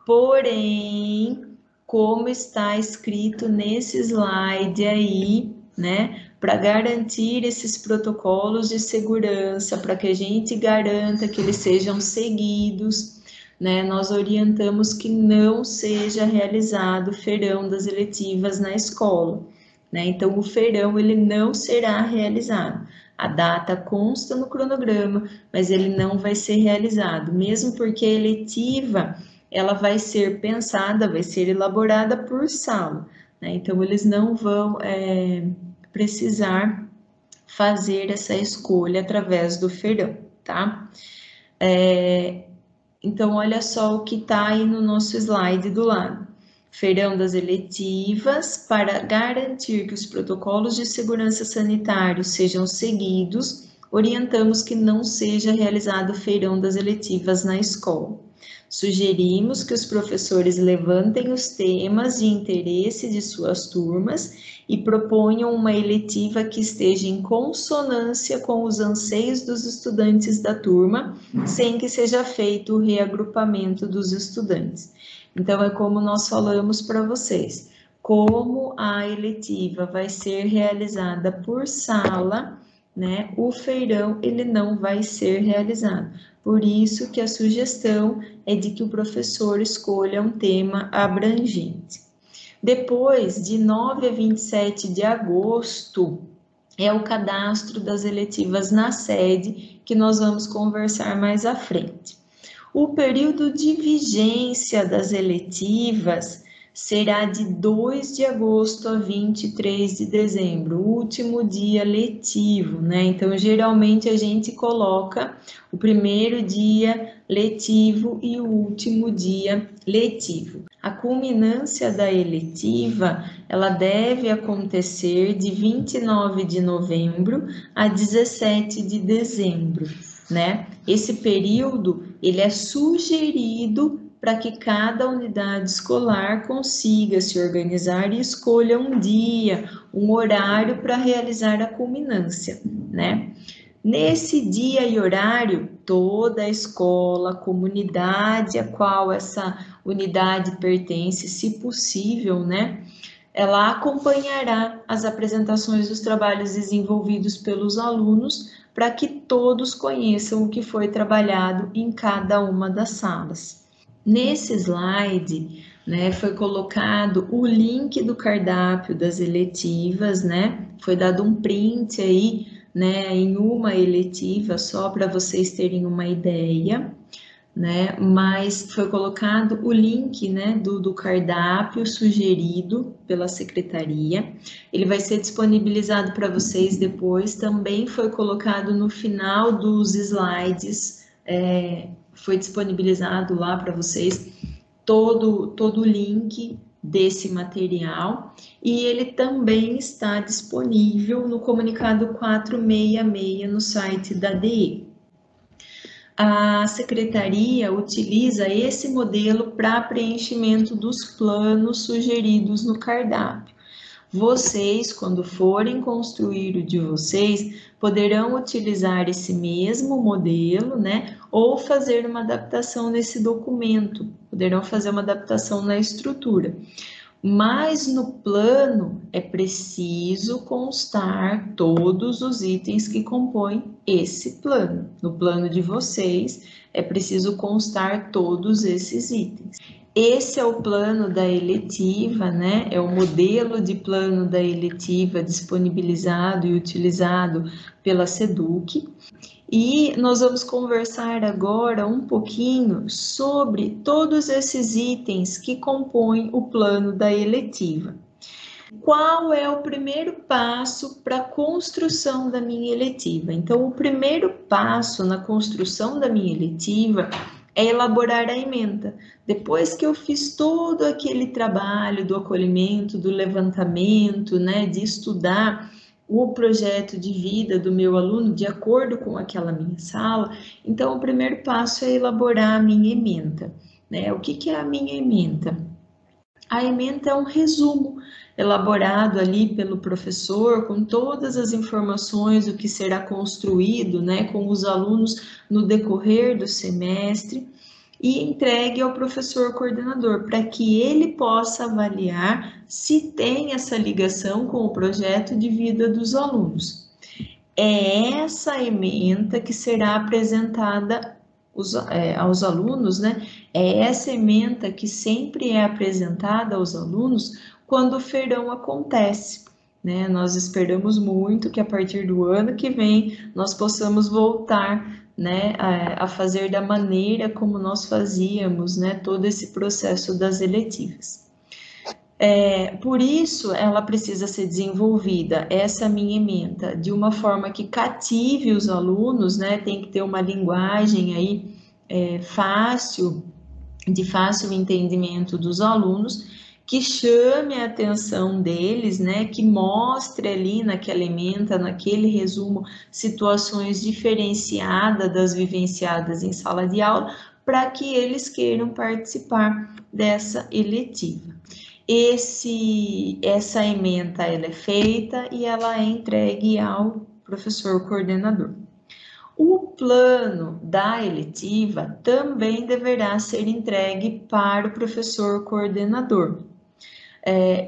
porém, como está escrito nesse slide aí, né? Para garantir esses protocolos de segurança, para que a gente garanta que eles sejam seguidos, né, nós orientamos que não seja realizado o feirão das eletivas na escola, né? Então, o feirão ele não será realizado. A data consta no cronograma, mas ele não vai ser realizado, mesmo porque a eletiva ela vai ser pensada, vai ser elaborada por sala, né? Então, eles não vão precisar fazer essa escolha através do feirão, tá? Então, olha só o que está aí no nosso slide do lado. Feirão das eletivas, para garantir que os protocolos de segurança sanitário sejam seguidos, orientamos que não seja realizado o feirão das eletivas na escola. Sugerimos que os professores levantem os temas de interesse de suas turmas e proponham uma eletiva que esteja em consonância com os anseios dos estudantes da turma, sem que seja feito o reagrupamento dos estudantes. Então, é como nós falamos para vocês, como a eletiva vai ser realizada por sala, né, o feirão ele não vai ser realizado. Por isso que a sugestão é de que o professor escolha um tema abrangente. Depois, de 9 a 27 de agosto, é o cadastro das eletivas na sede, que nós vamos conversar mais à frente. O período de vigência das eletivas será de 2 de agosto a 23 de dezembro, o último dia letivo, né? Então, geralmente a gente coloca o primeiro dia letivo e o último dia letivo. A culminância da eletiva, ela deve acontecer de 29 de novembro a 17 de dezembro, né? Esse período, ele é sugerido para que cada unidade escolar consiga se organizar e escolha um dia, um horário para realizar a culminância, né? Nesse dia e horário, toda a escola, a comunidade a qual essa unidade pertence, se possível, né? Ela acompanhará as apresentações dos trabalhos desenvolvidos pelos alunos para que todos conheçam o que foi trabalhado em cada uma das salas. Nesse slide, né, foi colocado o link do cardápio das eletivas, né? Foi dado um print aí, né, em uma eletiva, só para vocês terem uma ideia, né? Mas foi colocado o link, né, do cardápio sugerido pela secretaria. Ele vai ser disponibilizado para vocês depois. Também foi colocado no final dos slides, foi disponibilizado lá para vocês todo o link desse material, e ele também está disponível no comunicado 466 no site da DE. A secretaria utiliza esse modelo para preenchimento dos planos sugeridos no cardápio. Vocês, quando forem construir o de vocês, poderão utilizar esse mesmo modelo, né? Ou fazer uma adaptação nesse documento, poderão fazer uma adaptação na estrutura. Mas no plano é preciso constar todos os itens que compõem esse plano. No plano de vocês é preciso constar todos esses itens. esse é o plano da eletiva, né? É o modelo de plano da eletiva disponibilizado e utilizado pela SEDUC. E nós vamos conversar agora um pouquinho sobre todos esses itens que compõem o plano da eletiva. Qual é o primeiro passo para a construção da minha eletiva? Então, o primeiro passo na construção da minha eletiva é elaborar a ementa. Depois que eu fiz todo aquele trabalho do acolhimento, do levantamento, né, de estudar o projeto de vida do meu aluno de acordo com aquela minha sala, então o primeiro passo é elaborar a minha ementa, né? O que é a minha ementa? A ementa é um resumo elaborado ali pelo professor com todas as informações do que será construído, né, com os alunos no decorrer do semestre e entregue ao professor coordenador para que ele possa avaliar se tem essa ligação com o projeto de vida dos alunos. É essa ementa que será apresentada aos alunos, né? É essa ementa que sempre é apresentada aos alunos quando o feirão acontece, né? Nós esperamos muito que a partir do ano que vem nós possamos voltar, né, a fazer da maneira como nós fazíamos, né, todo esse processo das eletivas. Por isso, ela precisa ser desenvolvida, essa minha ementa, de uma forma que cative os alunos, né? Tem que ter uma linguagem aí fácil, de fácil entendimento dos alunos, que chame a atenção deles, né? Que mostre ali naquela ementa, naquele resumo, situações diferenciadas das vivenciadas em sala de aula, para que eles queiram participar dessa eletiva. Essa ementa ela é feita e ela é entregue ao professor coordenador. O plano da eletiva também deverá ser entregue para o professor coordenador.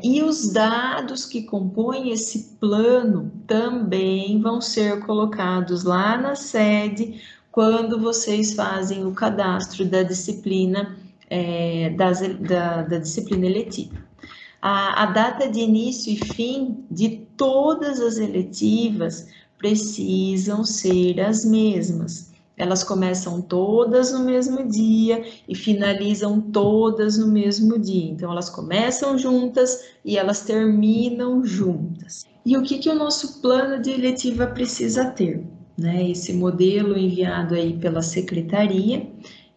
E os dados que compõem esse plano também vão ser colocados lá na sede quando vocês fazem o cadastro da disciplina, da disciplina eletiva. A data de início e fim de todas as eletivas precisam ser as mesmas. Elas começam todas no mesmo dia e finalizam todas no mesmo dia. Então, elas começam juntas e elas terminam juntas. E o que o nosso plano de eletiva precisa ter? Né? Esse modelo enviado aí pela secretaria,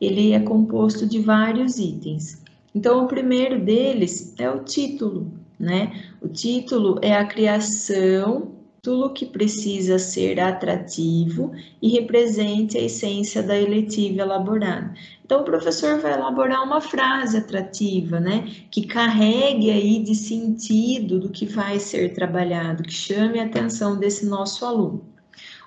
ele é composto de vários itens. Então, o primeiro deles é o título, né? O título é a criação, título que precisa ser atrativo e represente a essência da eletiva elaborada. Então, o professor vai elaborar uma frase atrativa, né? Que carregue aí de sentido do que vai ser trabalhado, que chame a atenção desse nosso aluno.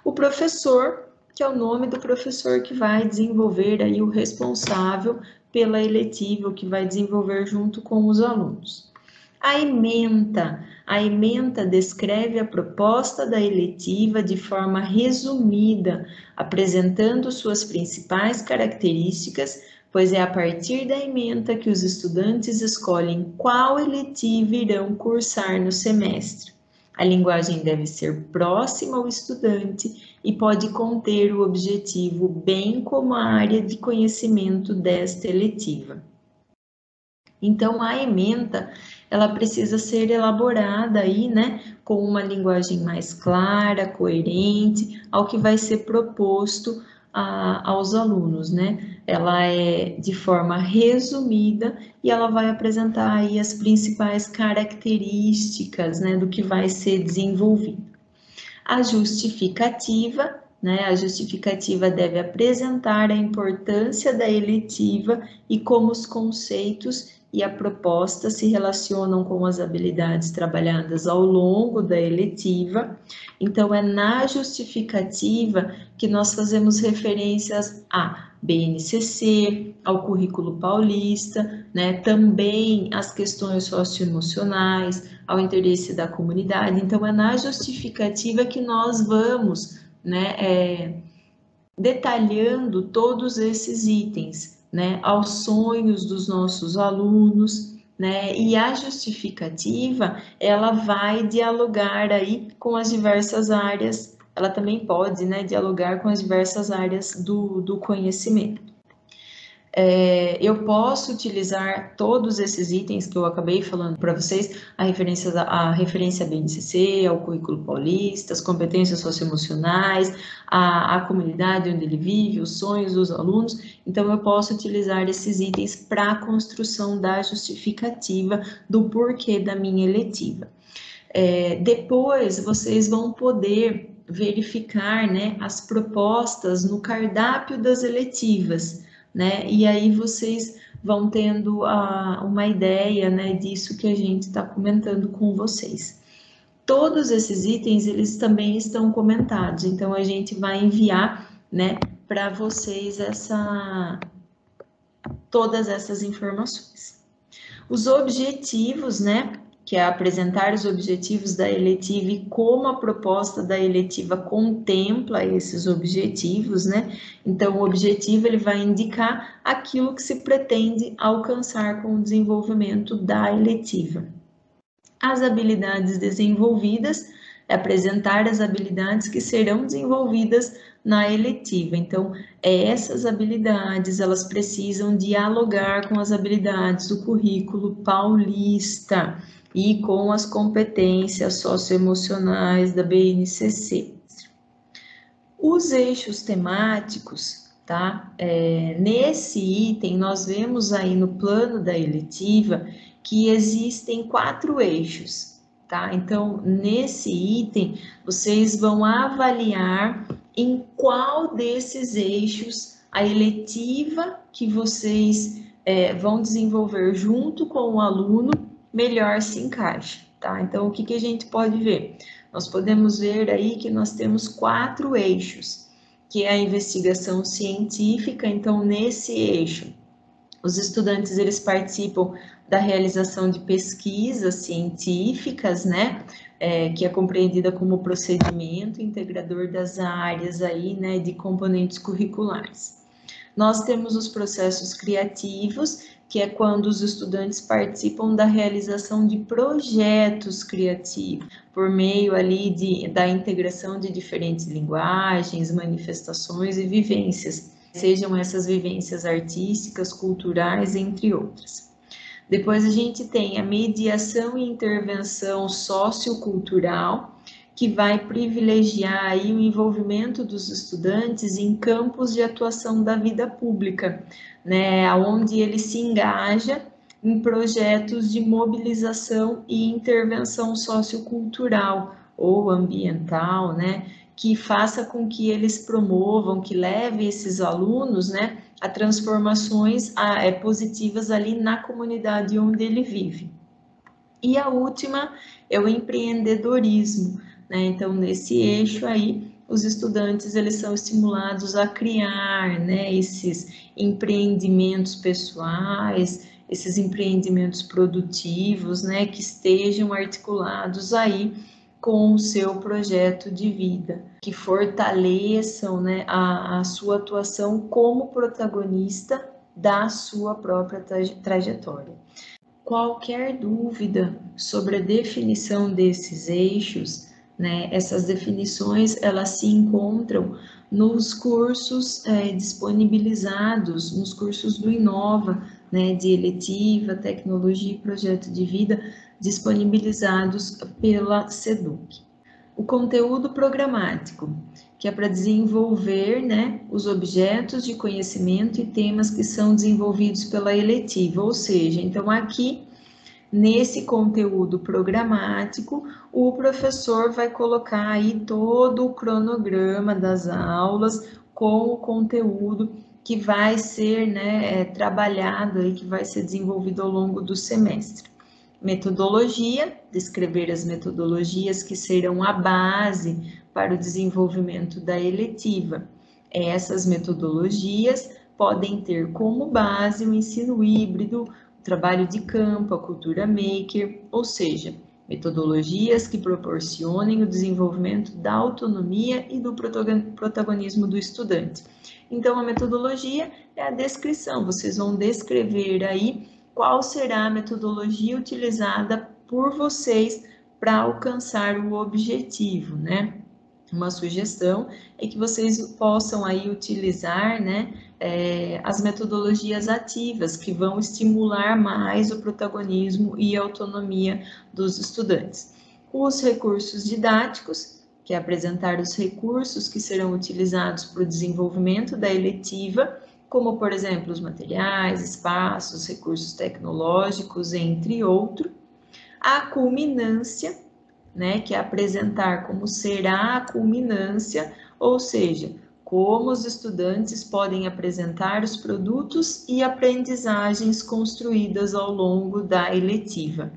O professor, que é o nome do professor que vai desenvolver aí o responsável pela eletiva, que vai desenvolver junto com os alunos. A ementa descreve a proposta da eletiva de forma resumida, apresentando suas principais características, pois é a partir da ementa que os estudantes escolhem qual eletiva irão cursar no semestre. A linguagem deve ser próxima ao estudante e pode conter o objetivo, bem como a área de conhecimento desta eletiva. Então, a ementa, ela precisa ser elaborada aí, né, com uma linguagem mais clara, coerente, ao que vai ser proposto aos alunos, né? Ela é de forma resumida e ela vai apresentar aí as principais características, né, do que vai ser desenvolvido. A justificativa, né? A justificativa deve apresentar a importância da eletiva e como os conceitos e a proposta se relacionam com as habilidades trabalhadas ao longo da eletiva. Então, é na justificativa que nós fazemos referências a BNCC, ao currículo paulista, né? Também as questões socioemocionais, ao interesse da comunidade. Então, é na justificativa que nós vamos, né, detalhando todos esses itens, né, aos sonhos dos nossos alunos, né, e a justificativa, ela vai dialogar aí com as diversas áreas, ela também pode, né, dialogar com as diversas áreas do conhecimento. Eu posso utilizar todos esses itens que eu acabei falando para vocês, a referência à BNCC, ao currículo paulista, as competências socioemocionais, a comunidade onde ele vive, os sonhos dos alunos. Então, eu posso utilizar esses itens para a construção da justificativa do porquê da minha eletiva. Depois, vocês vão poder verificar, né, as propostas no cardápio das eletivas, né? E aí vocês vão tendo uma ideia, né, disso que a gente está comentando com vocês. Todos esses itens, eles também estão comentados, então a gente vai enviar, né, para vocês todas essas informações. Os objetivos, né, que é apresentar os objetivos da eletiva e como a proposta da eletiva contempla esses objetivos, né? Então, o objetivo ele vai indicar aquilo que se pretende alcançar com o desenvolvimento da eletiva. As habilidades desenvolvidas, apresentar as habilidades que serão desenvolvidas na eletiva. Então, essas habilidades, elas precisam dialogar com as habilidades do currículo paulista e com as competências socioemocionais da BNCC. Os eixos temáticos, tá? Nesse item, nós vemos aí no plano da eletiva que existem 4 eixos, tá? Então, nesse item, vocês vão avaliar em qual desses eixos a eletiva que vocês vão desenvolver junto com o aluno melhor se encaixa, tá? Então, o que a gente pode ver? Nós podemos ver aí que nós temos 4 eixos, que é a investigação científica. Então, nesse eixo, os estudantes, eles participam da realização de pesquisas científicas, né? Que é compreendida como procedimento integrador das áreas aí, né, de componentes curriculares. Nós temos os processos criativos, que é quando os estudantes participam da realização de projetos criativos, por meio ali da integração de diferentes linguagens, manifestações e vivências, sejam essas vivências artísticas, culturais, entre outras. Depois a gente tem a mediação e intervenção sociocultural, que vai privilegiar aí o envolvimento dos estudantes em campos de atuação da vida pública, né, onde ele se engaja em projetos de mobilização e intervenção sociocultural ou ambiental, né, que faça com que eles promovam, que leve esses alunos, né, a transformações positivas ali na comunidade onde ele vive. E a última é o empreendedorismo, né? Então, nesse eixo aí, os estudantes, eles são estimulados a criar, né, esses empreendimentos pessoais, esses empreendimentos produtivos, né, que estejam articulados aí com o seu projeto de vida, que fortaleçam, né, a sua atuação como protagonista da sua própria trajetória. Qualquer dúvida sobre a definição desses eixos, né, essas definições, elas se encontram nos cursos disponibilizados, nos cursos do Inova, né, de eletiva, tecnologia e projeto de vida, disponibilizados pela SEDUC. O conteúdo programático, que é para desenvolver, né, os objetos de conhecimento e temas que são desenvolvidos pela eletiva, ou seja, então aqui, nesse conteúdo programático, o professor vai colocar aí todo o cronograma das aulas com o conteúdo que vai ser, né, trabalhado e que vai ser desenvolvido ao longo do semestre. Metodologia, descrever as metodologias que serão a base para o desenvolvimento da eletiva. Essas metodologias podem ter como base o ensino híbrido, o trabalho de campo, a cultura maker, ou seja, Metodologias que proporcionem o desenvolvimento da autonomia e do protagonismo do estudante. Então, a metodologia é a descrição, vocês vão descrever aí qual será a metodologia utilizada por vocês para alcançar o objetivo, né? Uma sugestão é que vocês possam aí utilizar, né, as metodologias ativas, que vão estimular mais o protagonismo e a autonomia dos estudantes. Os recursos didáticos, que é apresentar os recursos que serão utilizados para o desenvolvimento da eletiva, como, por exemplo, os materiais, espaços, recursos tecnológicos, entre outros. A culminância, né, que é apresentar como será a culminância, ou seja, como os estudantes podem apresentar os produtos e aprendizagens construídas ao longo da eletiva.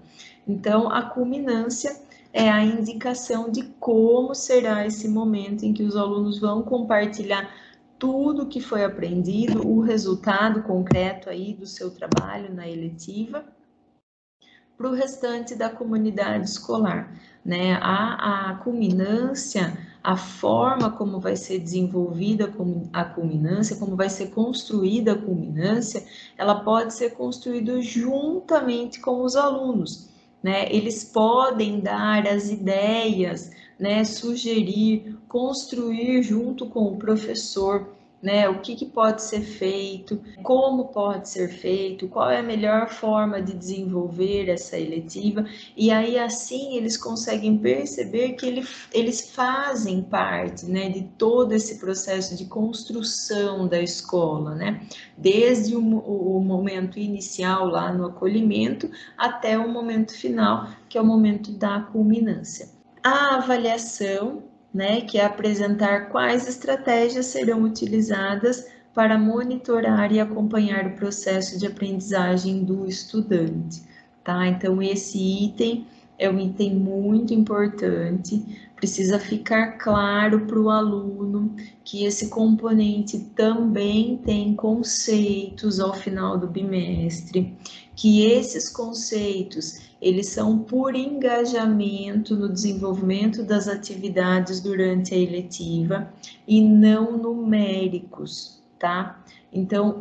Então, a culminância é a indicação de como será esse momento em que os alunos vão compartilhar tudo que foi aprendido, o resultado concreto aí do seu trabalho na eletiva, para o restante da comunidade escolar, né? A culminância, a forma como vai ser desenvolvida a culminância, como vai ser construída a culminância, ela pode ser construída juntamente com os alunos, né? Eles podem dar as ideias, né? Sugerir, construir junto com o professor, né, o que pode ser feito, como pode ser feito, qual é a melhor forma de desenvolver essa eletiva, e aí assim eles conseguem perceber que eles fazem parte, né, de todo esse processo de construção da escola, né, desde o momento inicial lá no acolhimento até o momento final, que é o momento da culminância. A avaliação, né, que é apresentar quais estratégias serão utilizadas para monitorar e acompanhar o processo de aprendizagem do estudante, tá? Então, esse item é um item muito importante, precisa ficar claro para o aluno que esse componente também tem conceitos ao final do bimestre, que esses conceitos eles são por engajamento no desenvolvimento das atividades durante a eletiva e não numéricos, tá? Então,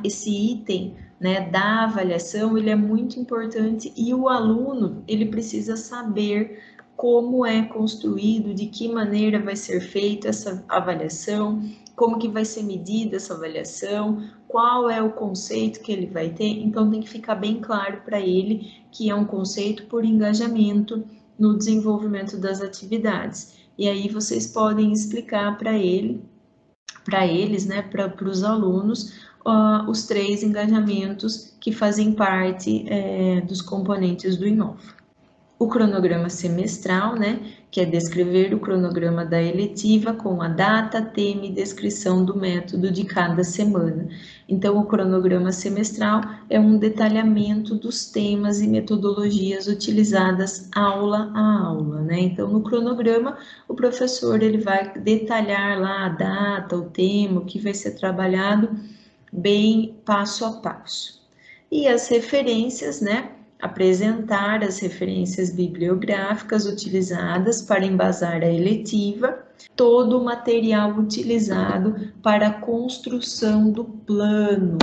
esse item, né, da avaliação, ele é muito importante e o aluno, ele precisa saber como é construído, de que maneira vai ser feita essa avaliação, como que vai ser medida essa avaliação, qual é o conceito que ele vai ter, então tem que ficar bem claro para ele que é um conceito por engajamento no desenvolvimento das atividades. E aí vocês podem explicar para eles, né, para os alunos, os 3 engajamentos que fazem parte dos componentes do Inova. O cronograma semestral, né, que é descrever o cronograma da eletiva com a data, tema e descrição do método de cada semana. Então, o cronograma semestral é um detalhamento dos temas e metodologias utilizadas aula a aula, né? Então, no cronograma, o professor ele vai detalhar lá a data, o tema, o que vai ser trabalhado bem passo a passo. E as referências, né? Apresentar as referências bibliográficas utilizadas para embasar a eletiva, todo o material utilizado para a construção do plano,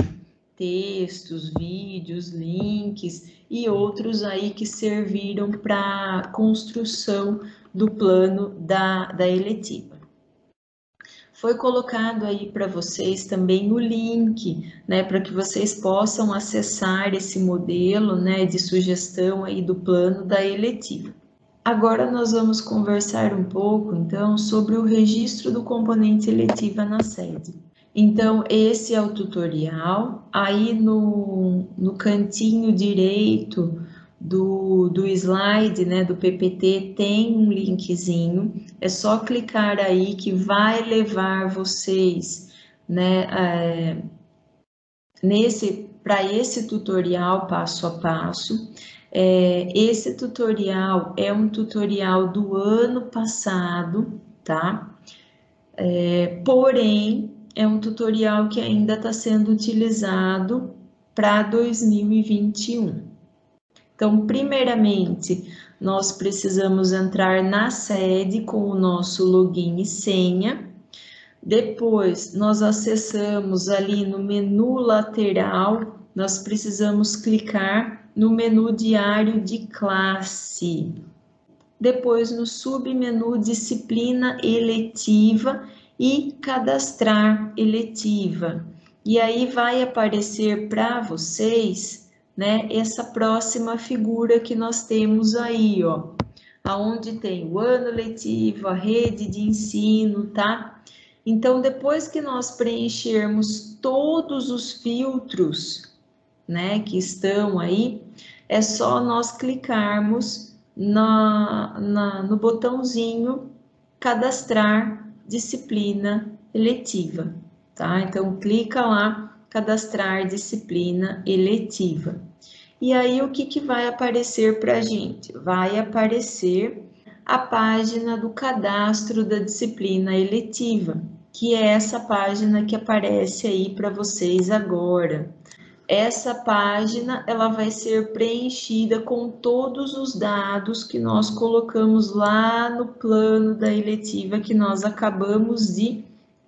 textos, vídeos, links e outros aí que serviram para a construção do plano da eletiva. Foi colocado aí para vocês também o link, né, para que vocês possam acessar esse modelo, né, de sugestão aí do plano da eletiva. Agora nós vamos conversar um pouco, então, sobre o registro do componente eletiva na sede. Então, esse é o tutorial, aí no cantinho direito do slide, né, do PPT, tem um linkzinho, é só clicar aí que vai levar vocês, né, para esse tutorial passo a passo. Esse tutorial é um tutorial do ano passado, tá? Porém, é um tutorial que ainda está sendo utilizado para 2021. Então, primeiramente, nós precisamos entrar na sede com o nosso login e senha. Depois, nós acessamos ali no menu lateral, nós precisamos clicar no menu diário de classe. Depois, no submenu disciplina eletiva e cadastrar eletiva. E aí vai aparecer para vocês, né, essa próxima figura que nós temos aí, ó, aonde tem o ano letivo, a rede de ensino, tá? Então, depois que nós preenchermos todos os filtros, né, que estão aí, é só nós clicarmos no botãozinho cadastrar disciplina eletiva, tá? Então, clica lá, cadastrar disciplina eletiva. E aí, o que vai aparecer para a gente? Vai aparecer a página do cadastro da disciplina eletiva, que é essa página que aparece aí para vocês agora. Essa página ela vai ser preenchida com todos os dados que nós colocamos lá no plano da eletiva que nós acabamos de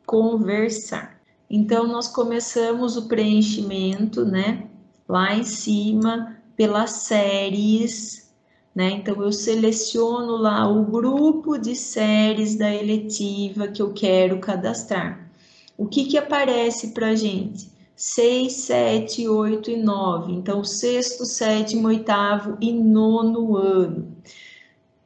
conversar. Então, nós começamos o preenchimento, né, lá em cima, pelas séries, né? Então, eu seleciono lá o grupo de séries da eletiva que eu quero cadastrar. O que aparece para a gente? 6, 7, 8 e 9. Então, sexto, sétimo, oitavo e nono ano.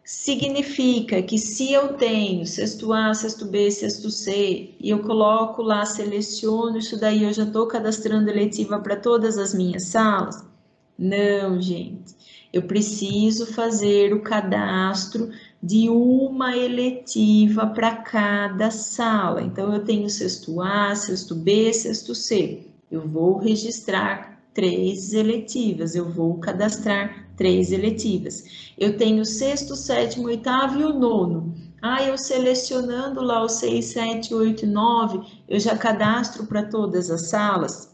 Significa que se eu tenho sexto A, sexto B, sexto C, e eu coloco lá, seleciono isso daí, eu já estou cadastrando eletiva para todas as minhas salas? Não, gente. Eu preciso fazer o cadastro de uma eletiva para cada sala. Então, eu tenho sexto A, sexto B, sexto C. Eu vou registrar 3 eletivas, eu vou cadastrar 3 eletivas. Eu tenho o sexto, sétimo, oitavo e o nono. Eu selecionando lá o 6, 7, 8 e 9, eu já cadastro para todas as salas?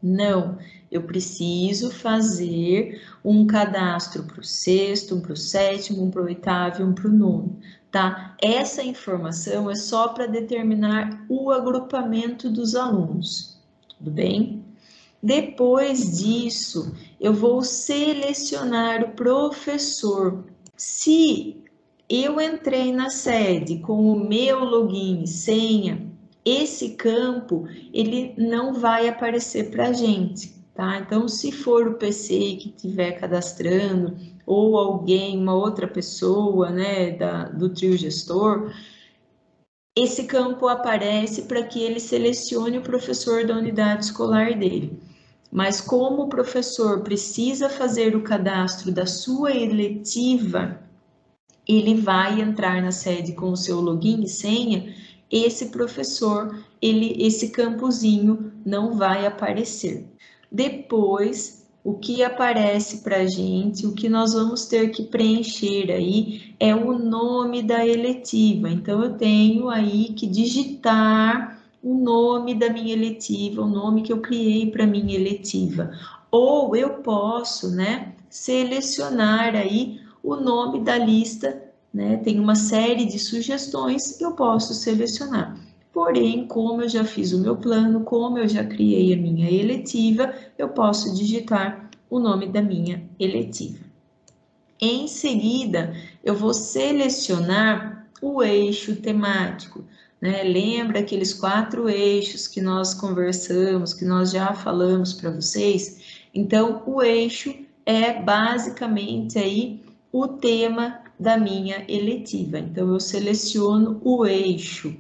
Não, eu preciso fazer um cadastro para o sexto, um para o sétimo, um para o oitavo e um para o nono, tá? Essa informação é só para determinar o agrupamento dos alunos, tudo bem? Depois disso, eu vou selecionar o professor. Se eu entrei na sede com o meu login e senha, esse campo ele não vai aparecer para a gente, tá? Então, se for o PC que estiver cadastrando ou alguém, uma outra pessoa, né, do trio gestor, esse campo aparece para que ele selecione o professor da unidade escolar dele. Mas como o professor precisa fazer o cadastro da sua eletiva, ele vai entrar na sede com o seu login e senha, esse professor, esse campozinho não vai aparecer. Depois, o que aparece para a gente, o que nós vamos ter que preencher aí é o nome da eletiva. Então, eu tenho aí que digitar o nome da minha eletiva, o nome que eu criei para minha eletiva. Ou eu posso, né, selecionar aí o nome da lista, né? Tem uma série de sugestões que eu posso selecionar. Porém, como eu já fiz o meu plano, como eu já criei a minha eletiva, eu posso digitar o nome da minha eletiva. Em seguida, eu vou selecionar o eixo temático, né? Lembra aqueles 4 eixos que nós conversamos, que nós já falamos para vocês? Então, o eixo é basicamente aí o tema da minha eletiva. Então, eu seleciono o eixo.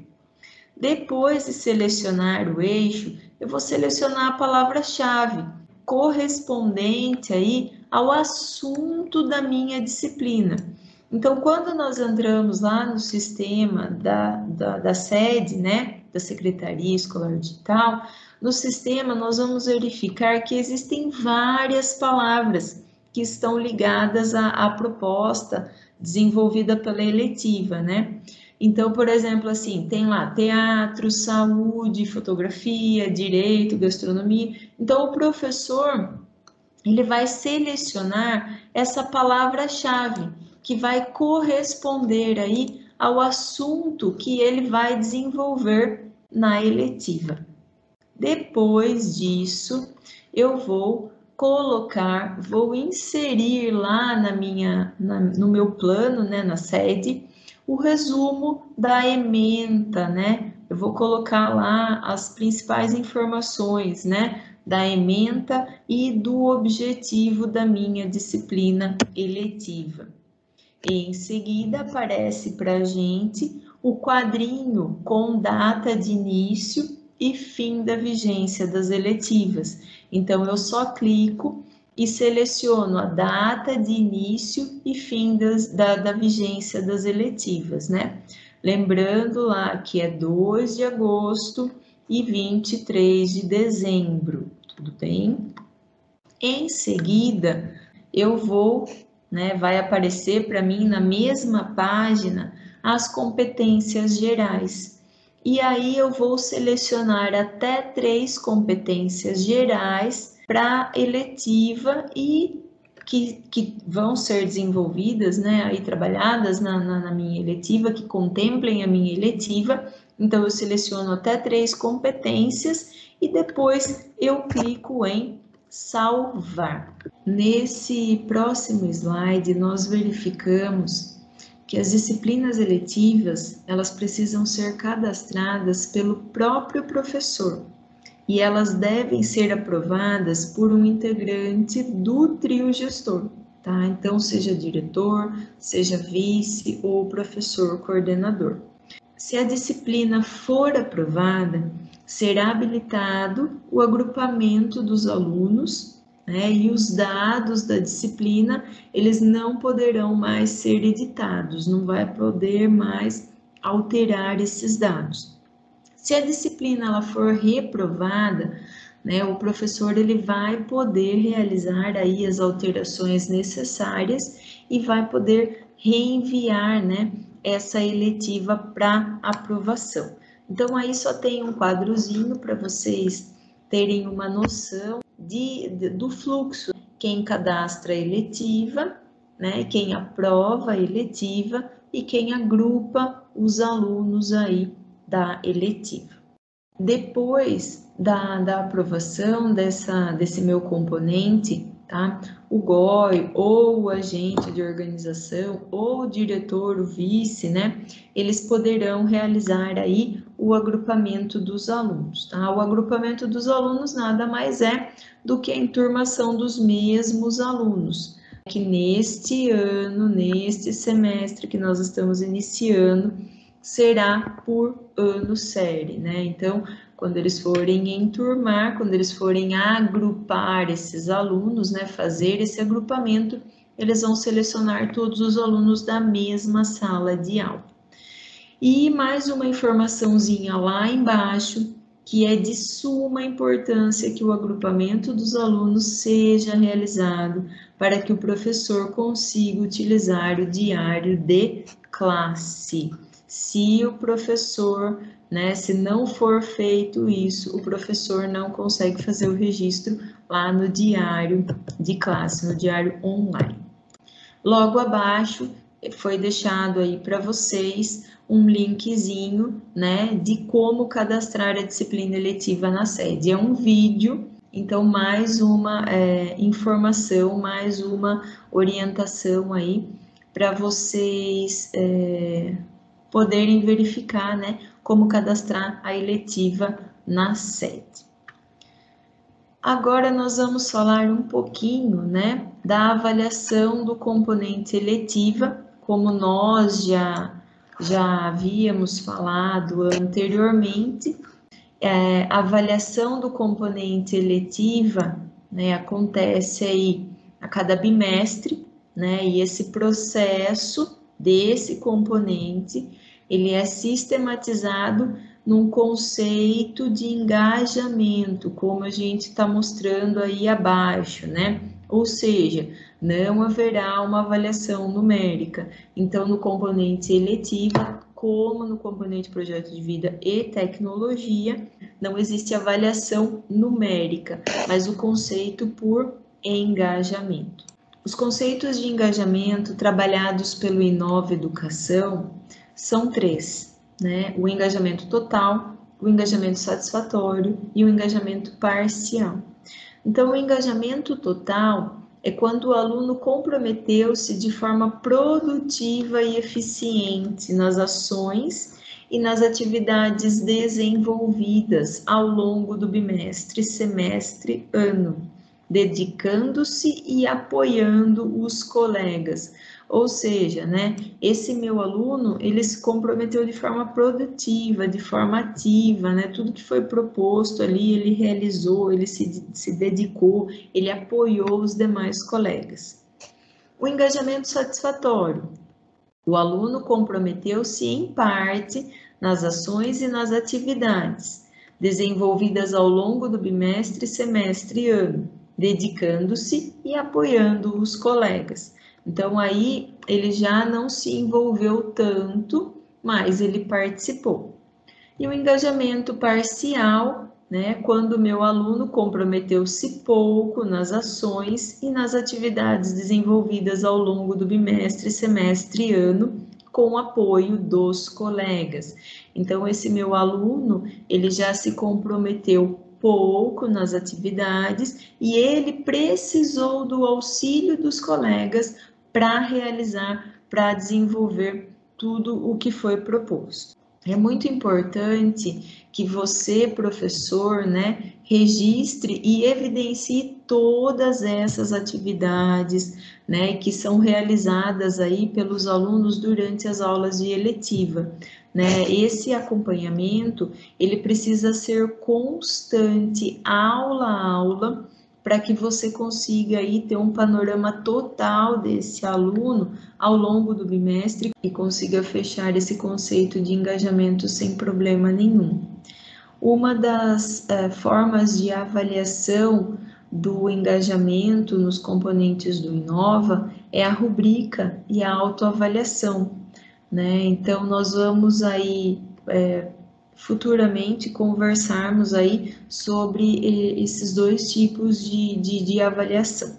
Depois de selecionar o eixo, eu vou selecionar a palavra-chave correspondente aí ao assunto da minha disciplina. Então, quando nós entramos lá no sistema da sede, né, da Secretaria Escolar Digital, no sistema nós vamos verificar que existem várias palavras que estão ligadas à proposta desenvolvida pela eletiva, né? Então, por exemplo, assim, tem lá teatro, saúde, fotografia, direito, gastronomia. Então, o professor, ele vai selecionar essa palavra-chave que vai corresponder aí ao assunto que ele vai desenvolver na eletiva. Depois disso, eu vou inserir lá no meu plano, né, na sede, o resumo da ementa, né? Eu vou colocar lá as principais informações, né, da ementa e do objetivo da minha disciplina eletiva. Em seguida, aparece para a gente o quadrinho com data de início e fim da vigência das eletivas. Então, eu só clico e seleciono a data de início e fim da vigência das eletivas, né? Lembrando lá que é 2 de agosto e 23 de dezembro, tudo bem? Em seguida, eu vou, né, vai aparecer para mim na mesma página as competências gerais. E aí eu vou selecionar até 3 competências gerais para eletiva e que vão ser desenvolvidas, né, aí trabalhadas na minha eletiva, que contemplem a minha eletiva. Então, eu seleciono até 3 competências e depois eu clico em salvar. Nesse próximo slide, nós verificamos que as disciplinas eletivas, elas precisam ser cadastradas pelo próprio professor e elas devem ser aprovadas por um integrante do trio gestor, tá? Então, seja diretor, seja vice ou professor coordenador. Se a disciplina for aprovada, será habilitado o agrupamento dos alunos, né, e os dados da disciplina, eles não poderão mais ser editados, não vai poder mais alterar esses dados. Se a disciplina ela for reprovada, né, o professor ele vai poder realizar aí as alterações necessárias e vai poder reenviar, né, essa eletiva para aprovação. Então, aí só tem um quadrozinho para vocês terem uma noção do fluxo. Quem cadastra a eletiva, né, quem aprova a eletiva e quem agrupa os alunos aí da eletiva. Depois da aprovação desse meu componente, tá? O GOI ou o agente de organização ou o diretor, o vice, né? Eles poderão realizar aí o agrupamento dos alunos, tá? O agrupamento dos alunos nada mais é do que a enturmação dos mesmos alunos, que neste ano, neste semestre que nós estamos iniciando, será por ano série, né? Então, quando eles forem enturmar, quando eles forem agrupar esses alunos, né, fazer esse agrupamento, eles vão selecionar todos os alunos da mesma sala de aula. E mais uma informaçãozinha lá embaixo, que é de suma importância que o agrupamento dos alunos seja realizado para que o professor consiga utilizar o diário de classe. Se o professor, né, se não for feito isso, o professor não consegue fazer o registro lá no diário de classe, no diário online. Logo abaixo foi deixado aí para vocês um linkzinho, né, de como cadastrar a disciplina eletiva na sede. É um vídeo, então mais uma informação, mais uma orientação aí para vocês poderem verificar, né, como cadastrar a eletiva na sede. Agora nós vamos falar um pouquinho, né, da avaliação do componente eletiva, como nós já havíamos falado anteriormente. A avaliação do componente eletiva, né, acontece aí a cada bimestre, né, e esse processo desse componente, ele é sistematizado num conceito de engajamento, como a gente está mostrando aí abaixo, né? Ou seja, não haverá uma avaliação numérica. Então, no componente eletiva, como no componente projeto de vida e tecnologia, não existe avaliação numérica, mas o conceito por engajamento. Os conceitos de engajamento trabalhados pelo Inova Educação são 3, né? O engajamento total, o engajamento satisfatório e o engajamento parcial. Então, o engajamento total é quando o aluno comprometeu-se de forma produtiva e eficiente nas ações e nas atividades desenvolvidas ao longo do bimestre, semestre, ano, dedicando-se e apoiando os colegas. Ou seja, né, esse meu aluno, ele se comprometeu de forma produtiva, de forma ativa, né, tudo que foi proposto ali, ele realizou, ele se dedicou, ele apoiou os demais colegas. O engajamento satisfatório. O aluno comprometeu-se em parte nas ações e nas atividades desenvolvidas ao longo do bimestre, semestre e ano, dedicando-se e apoiando os colegas. Então, aí ele já não se envolveu tanto, mas ele participou. E o engajamento parcial, né, quando o meu aluno comprometeu-se pouco nas ações e nas atividades desenvolvidas ao longo do bimestre, semestre e ano, com o apoio dos colegas. Então, esse meu aluno, ele já se comprometeu pouco nas atividades e ele precisou do auxílio dos colegas para realizar, para desenvolver tudo o que foi proposto. É muito importante que você, professor, né, registre e evidencie todas essas atividades, né, que são realizadas aí pelos alunos durante as aulas de eletiva, né? Esse acompanhamento, ele precisa ser constante, aula a aula, para que você consiga aí ter um panorama total desse aluno ao longo do bimestre e consiga fechar esse conceito de engajamento sem problema nenhum. Uma das formas de avaliação do engajamento nos componentes do Inova é a rubrica e a autoavaliação, né? Então, nós vamos aí futuramente conversarmos aí sobre esses dois tipos de avaliação.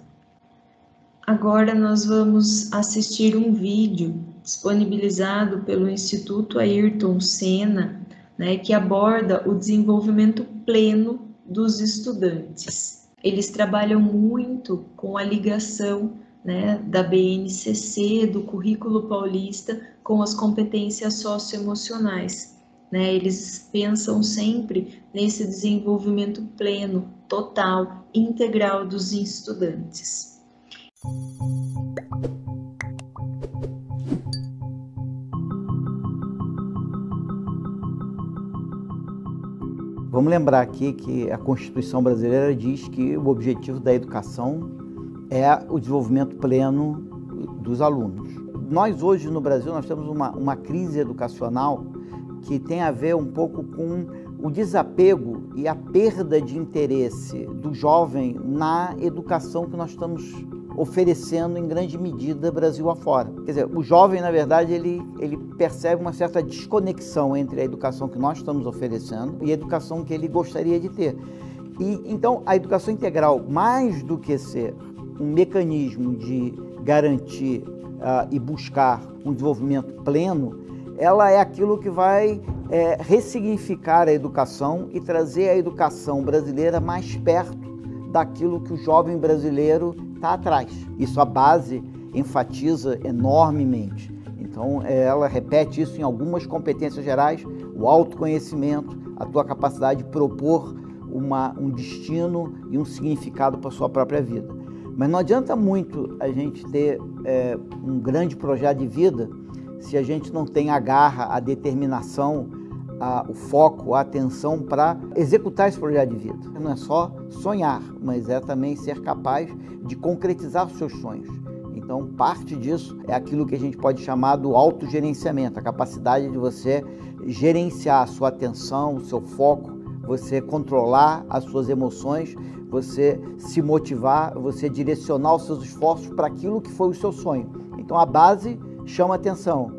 Agora nós vamos assistir um vídeo disponibilizado pelo Instituto Ayrton Senna, né, que aborda o desenvolvimento pleno dos estudantes. Eles trabalham muito com a ligação, né, da BNCC, do Currículo Paulista, com as competências socioemocionais. Né, eles pensam sempre nesse desenvolvimento pleno, total, integral dos estudantes. Vamos lembrar aqui que a Constituição brasileira diz que o objetivo da educação é o desenvolvimento pleno dos alunos. Nós hoje no Brasil nós temos uma crise educacional que tem a ver um pouco com o desapego e a perda de interesse do jovem na educação que nós estamos oferecendo em grande medida Brasil afora. Quer dizer, o jovem, na verdade, ele percebe uma certa desconexão entre a educação que nós estamos oferecendo e a educação que ele gostaria de ter. E então, a educação integral, mais do que ser um mecanismo de garantir e buscar um desenvolvimento pleno, ela é aquilo que vai ressignificar a educação e trazer a educação brasileira mais perto daquilo que o jovem brasileiro está atrás. Isso a base enfatiza enormemente. Então, ela repete isso em algumas competências gerais, o autoconhecimento, a tua capacidade de propor um destino e um significado para a sua própria vida. Mas não adianta muito a gente ter um grande projeto de vida se a gente não tem a garra, a determinação, o foco, a atenção para executar esse projeto de vida. Não é só sonhar, mas é também ser capaz de concretizar os seus sonhos. Então, parte disso é aquilo que a gente pode chamar do autogerenciamento, a capacidade de você gerenciar a sua atenção, o seu foco, você controlar as suas emoções, você se motivar, você direcionar os seus esforços para aquilo que foi o seu sonho. Então, a base chama atenção.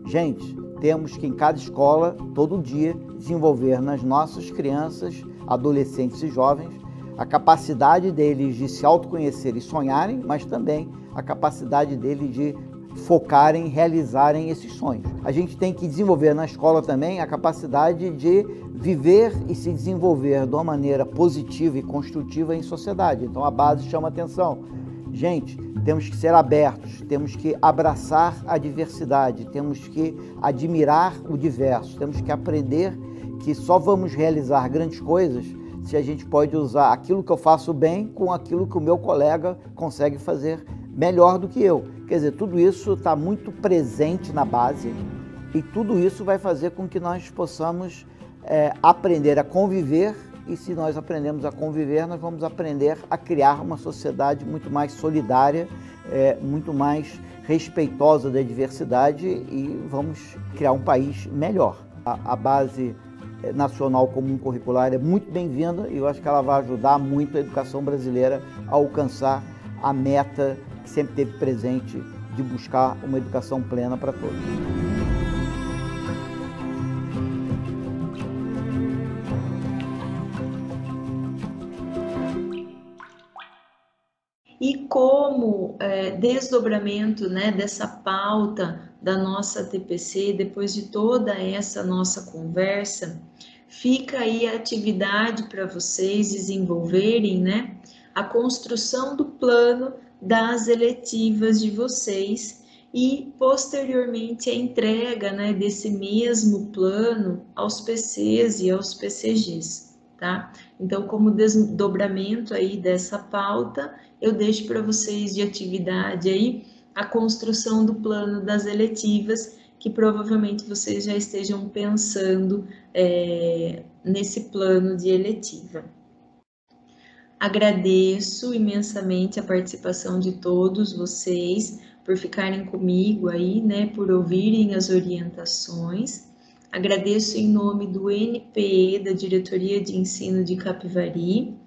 Gente, temos que em cada escola, todo dia, desenvolver nas nossas crianças, adolescentes e jovens a capacidade deles de se autoconhecer e sonharem, mas também a capacidade deles de focarem, realizarem esses sonhos. A gente tem que desenvolver na escola também a capacidade de viver e se desenvolver de uma maneira positiva e construtiva em sociedade. Então a base chama atenção. Gente, temos que ser abertos, temos que abraçar a diversidade, temos que admirar o diverso, temos que aprender que só vamos realizar grandes coisas se a gente pode usar aquilo que eu faço bem com aquilo que o meu colega consegue fazer melhor do que eu. Quer dizer, tudo isso está muito presente na base e tudo isso vai fazer com que nós possamos aprender a conviver, e se nós aprendemos a conviver, nós vamos aprender a criar uma sociedade muito mais solidária, muito mais respeitosa da diversidade, e vamos criar um país melhor. A base nacional comum curricular é muito bem-vinda e eu acho que ela vai ajudar muito a educação brasileira a alcançar a meta que sempre teve presente de buscar uma educação plena para todos. E como desdobramento, né, dessa pauta da nossa TPC, depois de toda essa nossa conversa, fica aí a atividade para vocês desenvolverem, né, a construção do plano das eletivas de vocês e, posteriormente, a entrega, né, desse mesmo plano aos PCs e aos PCGs, tá? Então, como desdobramento aí dessa pauta, eu deixo para vocês de atividade aí a construção do plano das eletivas, que provavelmente vocês já estejam pensando nesse plano de eletiva. Agradeço imensamente a participação de todos vocês por ficarem comigo aí, né, por ouvirem as orientações. Agradeço em nome do NPE, da Diretoria de Ensino de Capivari,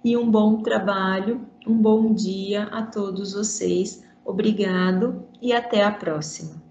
e um bom trabalho, um bom dia a todos vocês. Obrigado e até a próxima.